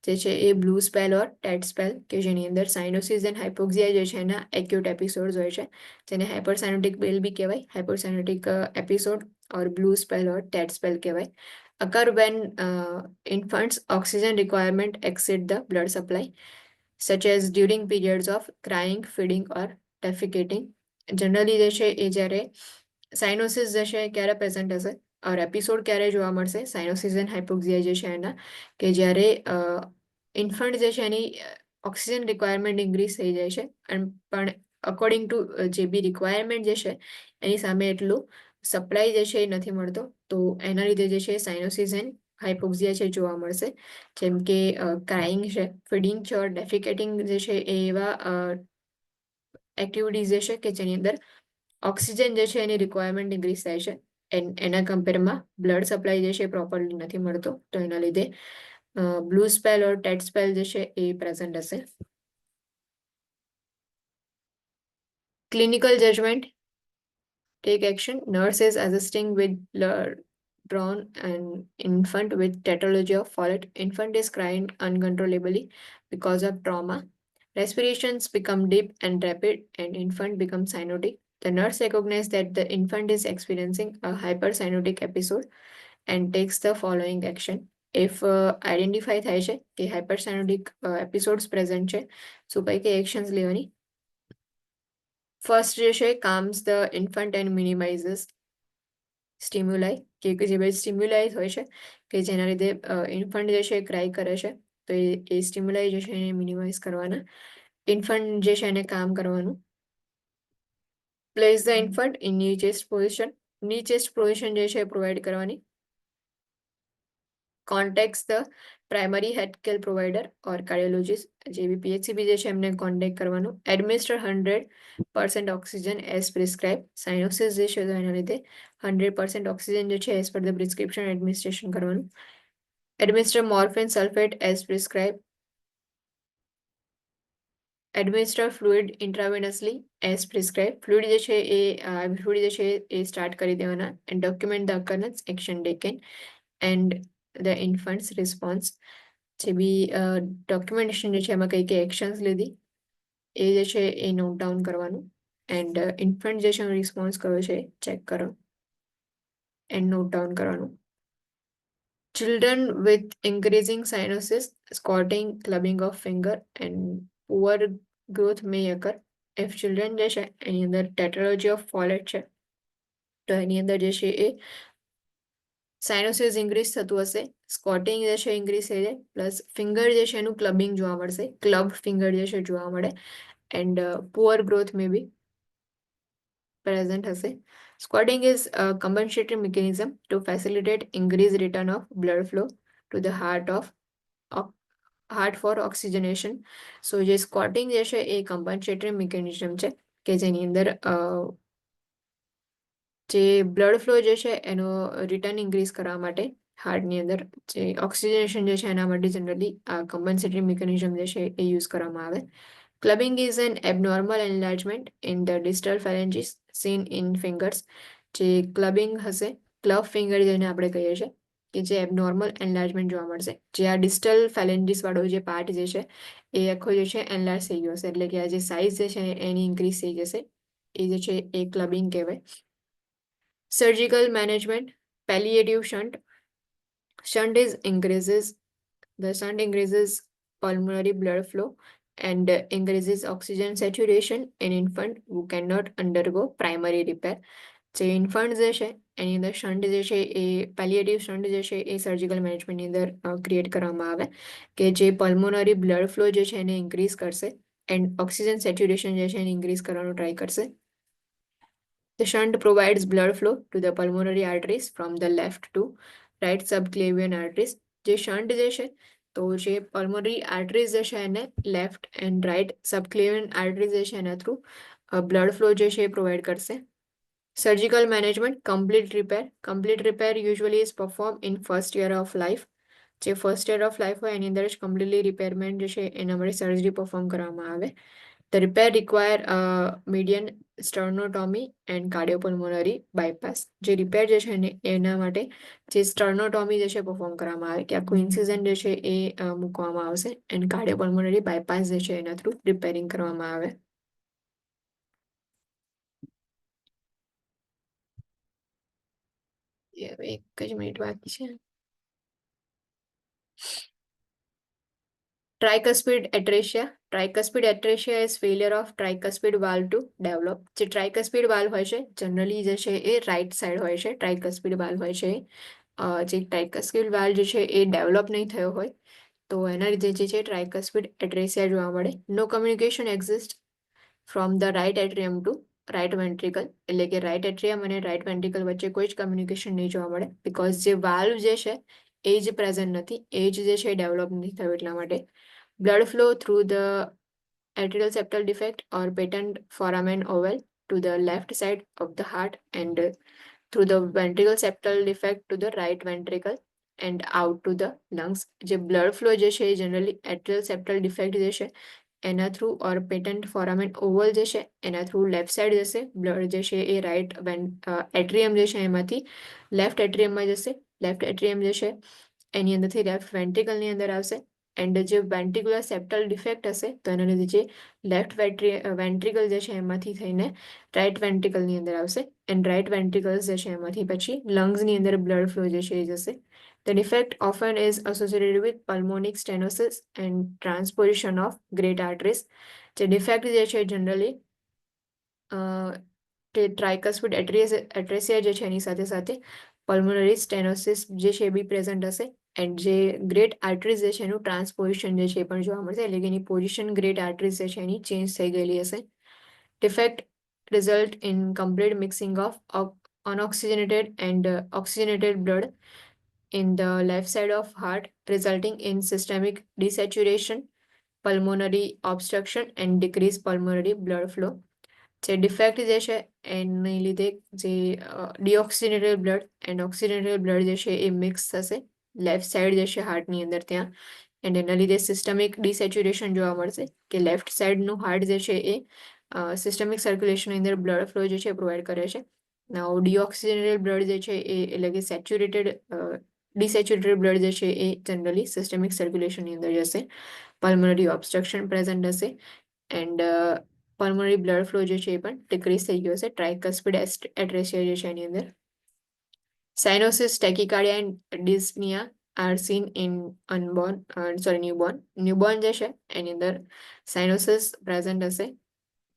જે છે એ blue spell or tet spell, કે જેની અંદર સાયનોસિસ એન્ડ હાઇપોક્સિયા જે છે એના એક્યુટ એપિસોડ્સ હોય છે, જેને હાઇપરસાયનોટિક બેલ બી કહેવાય, હાઇપરસાયનોટિક episode or blue spell or tet spell કહેવાય. occur when infants oxygen requirement exceed the blood supply, such as during periods of crying, feeding or defecating. Generally જે છે એ જ્યારે સાયનોસિસ જે છે ક્યારે પ્રેઝન્ટ હશે, ઓર એપિસોડ ક્યારે જોવા મળશે સાયનોસિસ એન્ડ હાઇપોક્સિયા જે છે એના, કે જ્યારે ઇન્ફન્ટ જે છે એની ઓક્સિજન રિક્વાયરમેન્ટ ઇન્ક્રીઝ થઈ જાય છે, પણ અકોર્ડિંગ ટુ જે બી રિક્વાયરમેન્ટ જે છે એની સામે એટલું સપ્લાય જે છે એ નથી મળતો, તો એના લીધે જે છે સાયનોસિસ એન્ડ હાઇપોક્સિયા છે જોવા મળશે. જેમ કે ક્રાઇંગ છે, ફીડિંગ છે, ઓર ડેફિકેટિંગ જે છે એ એવા એક્ટિવિટીઝ જે છે કે જેની અંદર ઓક્સિજન જે છે એની રિક્વાયરમેન્ટ ઇન્ક્રીઝ થાય છે, એના કમ્પેરમાં બ્લડ સપ્લાય જે છે પ્રોપરલી નથી મળતો, તો એના લીધે blue spell or tet spell જે છે એ પ્રેઝન્ટ હશે. Clinical judgement, take action. Nurse is assisting with blood drawn an infant with tetralogy of Fallot. Infant is crying uncontrollably because of trauma. Respirations become deep and rapid, and infant becomes cyanotic. The nurse recognizes that the infant is experiencing a hypercyanotic episode and takes the following action. If identify થાય છે કે hypercyanotic episodes present છે, so કઈ actions લેવાની? First જે છે calms the infant and minimizes stimuli, કે જે બે સ્ટિમ્યુલાઈ હોય છે કે જેના લીધે ઇન્ફન્ટ જે છે ક્રાય કરે છે, તો એ સ્ટિમ્યુલાઈ જે છે એને મિનિમાઇઝ કરવાના, ઇન્ફન્ટ જે છે એને કામ કરવાનું. પ્લેસ ધ ઇન્ફન્ટ ઇન ની ચેસ્ટ પોઝિશન, ની ચેસ્ટ પોઝિશન જે છે પ્રોવાઈડ કરવાની. Contact the primary health care provider or cardiologist, જે બી PHCP જે છે એમને કોન્ટેક્ટ કરવાનું. એડમિનિસ્ટર 100% ઓક્સિજન એઝ પ્રિસ્ક્રાઇબ, સાયનોસિસ જે છે તો એના લીધે 100% ઓક્સિજન જે છે as per the prescription administration કરવાનું. Administer morphine sulphate as prescribe, administer fluid intravenously as prescribe, fluid જે છે ફ્લુઇડ જે છે એ સ્ટાર્ટ કરી દેવાના. And document the occurrence, action taken and the infant's response, જે બી ડોક્યુમેન્ટેશન જે છે એમાં કઈ કઈ એક્શન્સ લીધી એ જે છે એ નોટ ડાઉન કરવાનું. એન્ડ ઇન્ફન્ટ જે છે રિસ્પોન્સ કયો છે ચેક કરો એન્ડ નોટ ડાઉન કરવાનું. Children with increasing cyanosis, squatting, clubbing of finger and poor growth may occur. If children જે છે એની અંદર tetralogy of Fallot છે, તો એની અંદર જે છે એ સાયનોસિસ ઇન્ક્રીઝ થતું હશે, સ્કોટિંગ જે છે ઇન્ક્રીઝ થઈ જાય, પ્લસ ફિંગર જે છે એનું ક્લબિંગ જોવા મળશે, ક્લબ ફિંગર જે છે જોવા મળે, and poor growth may be present હશે. Squatting is a compensatory mechanism to facilitate increased return of blood flow to the heart for oxygenation. So જે squatting જે છે એ compensatory mechanism છે કે જેની અંદર જે બ્લડ ફ્લો જે છે એનો રિટર્ન ઇન્ક્રીઝ કરવા માટે હાર્ટની અંદર જે ઓક્સિજનેશન જે છે એના માટે જનરલી આ કમ્પન્સેટરી મિકેનિઝમ જે છે એ યુઝ કરવામાં આવે. Clubbing is an abnormal enlargement in the distal phalanges seen in fingers. જે ક્લબિંગ હશે, ક્લબ ફિંગર જેને આપણે કહીએ છીએ, કે જે એબનોર્મલ એન્લાર્જમેન્ટ જોવા મળશે. જે આ ડિસ્ટલ ફેલેન્જીસ વાળો જે પાર્ટ જે છે એ આખો જે છે એનલાર્જ થઈ ગયો હશે, એટલે કે આ જે સાઇઝ જે છે એની ઇન્ક્રીઝ થઈ જશે. એ જે છે એ ક્લબિંગ કહેવાય. Surgical management, palliative shunt. Shunt is increases the shunt increases pulmonary blood flow and increases oxygen saturation in infant who cannot undergo primary repair. જે ઇન્ફન્ટ જે છે એની અંદર શન્ટ જે છે એ પેલિએટિવ શન્ટ જે છે એ સર્જિકલ મેનેજમેન્ટની અંદર ક્રિએટ કરવામાં આવે, કે જે પલ્મોનરી બ્લડ ફ્લો જે છે એને ઇન્ક્રીઝ કરશે એન્ડ ઓક્સિજન સેચ્યુરેશન જે છે એને ઇન્ક્રીઝ કરવાનો ટ્રાય કરશે. The shunt provides blood flow to the pulmonary arteries from the left to right subclavian arteries. જે શન્ટ જે છે તો જે પલ્મોનરી આર્ટરીઝ જે છે એને લેફ્ટ એન્ડ રાઇટ સબક્લેવિયન આર્ટરીઝ જે છે એના થ્રુ બ્લડ ફ્લો જે છે એ પ્રોવાઈડ કરશે. Surgical management, complete repair. Complete repair usually is perform in first year of life. જે ફર્સ્ટ યર ઓફ લાઈફ હોય એની અંદર જ કમ્પ્લીટલી રિપેરમેન્ટ જે છે એના માટે સર્જરી પરફોર્મ કરવામાં આવે. The repair require median sternotomy and cardiopulmonary bypass. જે રિપેર જે છે ને એના માટે જે સ્ટર્નોટોમી જે છે પરફોર્મ કરવામાં આવે, કે આખું ઇન્સિઝન જે છે એ મૂકવામાં આવશે એન્ડ કાર્ડિયોપલ્મોનરી બાયપાસ જે છે એના થ્રુ રિપેરિંગ કરવામાં આવે. હવે એક જ મિનિટ બાકી છે. Tricuspid atresia. Tricuspid atresia is failure of tricuspid valve to develop. જે tricuspid valve હોય છે જનરલી જે છે એ રાઈટ સાઈડ હોય છે. tricuspid valve હોય છે જે tricuspid valve જે છે એ ડેવલપ નહીં થયો હોય તો એના લીધે જે છે tricuspid atresia જોવા મળે. No communication exists from the right atrium to right ventricle. એટલે કે રાઈટ એટ્રિયમ અને રાઈટ વેન્ટ્રિકલ વચ્ચે કોઈ જ કમ્યુનિકેશન નહીં જોવા મળે, બીકોઝ જે વાલ્વ જે છે એ જ પ્રેઝન્ટ નથી, એ જ જે છે ડેવલપ નથી થયું એટલા માટે. Blood flow through the atrial septal defect or patent foramen oval to the left side of the heart and through the ventricle septal defect to the right ventricle and out to the lungs. જે blood flow જે છે એ generally atrial septal defect જે છે એના થ્રુ ઓર પેટન્ટ ફોરામેન ઓવલ જે છે એના થ્રુ લેફ્ટ સાઈડ જશે. બ્લડ જે છે એ રાઈટ એટ્રિયમ જે છે એમાંથી લેફ્ટ એટ્રિયમમાં જશે. લેફ્ટ એટ્રિયમ જે છે એની અંદરથી લેફ્ટ વેન્ટ્રિકલની અંદર આવશે એન્ડ જે વેન્ટ્રિક્યુલર સેપ્ટલ ડિફેક્ટ હશે તો એના લીધે જે લેફ્ટ વેન્ટ્રિકલ જે છે એમાંથી થઈને રાઈટ વેન્ટ્રિકલની અંદર આવશે એન્ડ રાઈટ વેન્ટ્રિકલ્સ જે છે એમાંથી પછી લંગ્સની અંદર બ્લડ ફ્લો જે છે એ જશે. The defect often is associated with pulmonic stenosis and transposition of great arteries. જે ડિફેક્ટ જે છે જનરલી ટ્રાઇકસ્પિડ એટ્રેસિયા જે છે એની સાથે સાથે પલ્મોનરી સ્ટેનોસિસ જે છે એ બી પ્રેઝન્ટ હશે એન્ડ જે ગ્રેટ આર્ટરીઝ જે છે એનું ટ્રાન્સપોઝિશન જે છે એ પણ જોવા મળશે, એટલે કે એની પોઝિશન ગ્રેટ આર્ટરીઝ જે છે એની ચેન્જ થઈ ગયેલી હશે. Defect result in complete mixing of unoxygenated and oxygenated blood in the left side of heart, resulting in systemic desaturation, pulmonary obstruction and decreased pulmonary blood flow. જે ડિફેક્ટ જે છે એની લીધે જે ડીઓક્સિજનેટેડ બ્લડ એન્ડ ઓક્સિજનેટેડ બ્લડ જે છે એ મિક્સ થશે લેફ્ટ સાઈડ જે છે હાર્ટની અંદર ત્યાં એન્ડ એના લીધે સિસ્ટમિક ડિસેચ્યુરેશન જોવા મળશે, કે લેફ્ટ સાઈડનું હાર્ટ જે છે એ સિસ્ટમિક સર્ક્યુલેશનની અંદર બ્લડ ફ્લો જે છે પ્રોવાઈડ કરે છે. ડીઓક્સિજનેટેડ બ્લડ જે છે એ એટલે કે ડિસેચ્યુરેટેડ બ્લડ જે છે એ જનરલી સિસ્ટમિક સર્ક્યુલેશનની અંદર જશે. પલ્મોનરી ઓબ્સ્ટ્રક્શન પ્રેઝન્ટ હશે એન્ડ પલ્મોનરી બ્લડ ફ્લો જે છે એ પણ ડિક્રીઝ થઈ ગયો હશે ટ્રાઇકસ્પિડ એટ્રેસિયા જે છે એની અંદર. Cyanosis, tachycardia and dyspnoea are seen in newborn. Newborn જે છે એની અંદર સાઇનોસિસ પ્રેઝન્ટ હશે,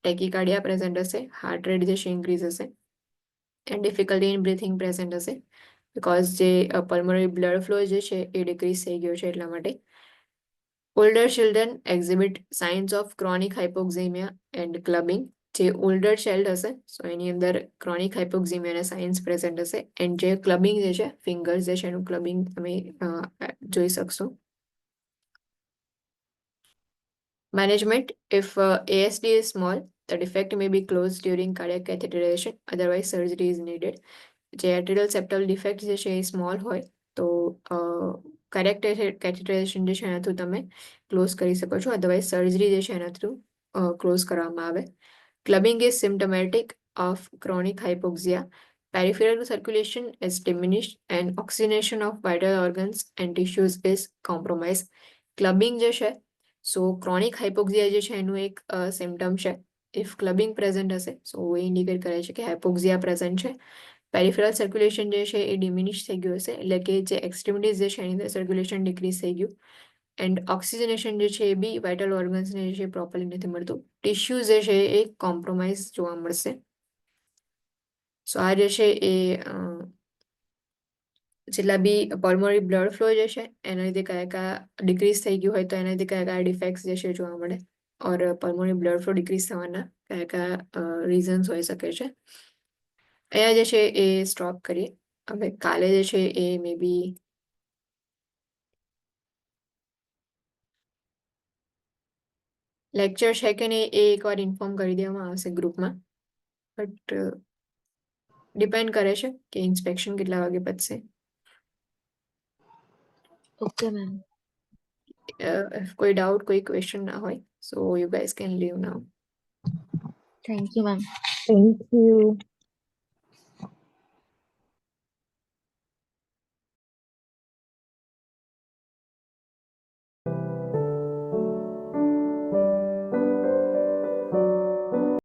ટેકિકાર્ડિયા પ્રેઝન્ટ હશે, હાર્ટ રેટ જે છે ઇન્ક્રીઝ હશે and difficulty in breathing present હશે, બીકોઝ જે પલ્મોનરી બ્લડ ફ્લો જે છે એ ડિક્રીઝ થઈ ગયો છે એટલા માટે. Older children exhibit signs of chronic hypoxemia and clubbing. જે ઓલ્ડર ચાઇલ્ડ હશે સો એની અંદર ક્રોનિક હાઇપોક્ઝિમિયાના સાઇન્સ પ્રેઝન્ટ હશે એન્ડ જે ક્લબિંગ જે છે ફિંગર્સ જે છે એનું ક્લબિંગ તમે જોઈ શકશો. Management, if ASD is small, The defect may be closed during cardiac catheterization, otherwise surgery is needed. જે atrial septal defect જે છે એ સ્મોલ હોય તો cardiac catheterization જે છે એના થ્રુ તમે ક્લોઝ કરી શકો છો, અધરવાઇઝ સર્જરી જે છે એના થ્રુ ક્લોઝ કરવામાં આવે. Clubbing is symptomatic of chronic hypoxia. Peripheral circulation is diminished and oxygenation of vital organs and tissues is compromised. Clubbing જે છે સો ક્રોનિક હાઇપોક્સિયા જે છે એનું એક સિમ્ટમ છે. ઇફ ક્લબિંગ પ્રેઝન્ટ હશે સો એ ઇન્ડિકેટ કરે છે કે હાઇપોક્સિયા પ્રેઝન્ટ છે. પેરિફેરલ સર્ક્યુલેશન જે છે એ ડિમિનિશ થઈ ગયું હશે, એટલે કે જે એક્સ્ટ્રીમિટીઝ જે છે એની અંદર સર્ક્યુલેશન ડિક્રીઝ થઈ ગયું. એન્ડ ઓક્સિજનેશન જે છે એ બી વાઇટલ ઓર્ગન્સને જે છે પ્રોપરલી નથી મળતું. ટિશ્યુઝ જે છે એ કોમ્પ્રોમાઇઝ જોવા મળશે. સો આ જે છે એ જેટલા બી પલ્મોનરી બ્લડ ફ્લો જે છે એના લીધે કયા કયા ડિક્રીઝ થઈ ગયું હોય તો એના લીધે કયા કયા ડિફેક્ટ્સ જે છે જોવા મળે, ઓર પલ્મોનરી બ્લડ ફ્લો ડિક્રીઝ થવાના કયા કયા રીઝન્સ હોઈ શકે છે. અહીંયા જે છે એ સ્ટોપ કરીએ. હવે કાલે જે છે એ મે બી લેક્ચર છે કે નહીં એ એકવાર ઇન્ફોર્મ કરી દેવામાં આવશે ગ્રુપમાં, બટ ડિપેન્ડ કરે છે કે ઇન્સ્પેક્શન કેટલા વાગે પતશે. Okay, ma'am. કોઈ ડાઉટ કોઈ ક્વેશ્ચન ના હોય so you guys can live now. Thank you, ma'am. Thank you.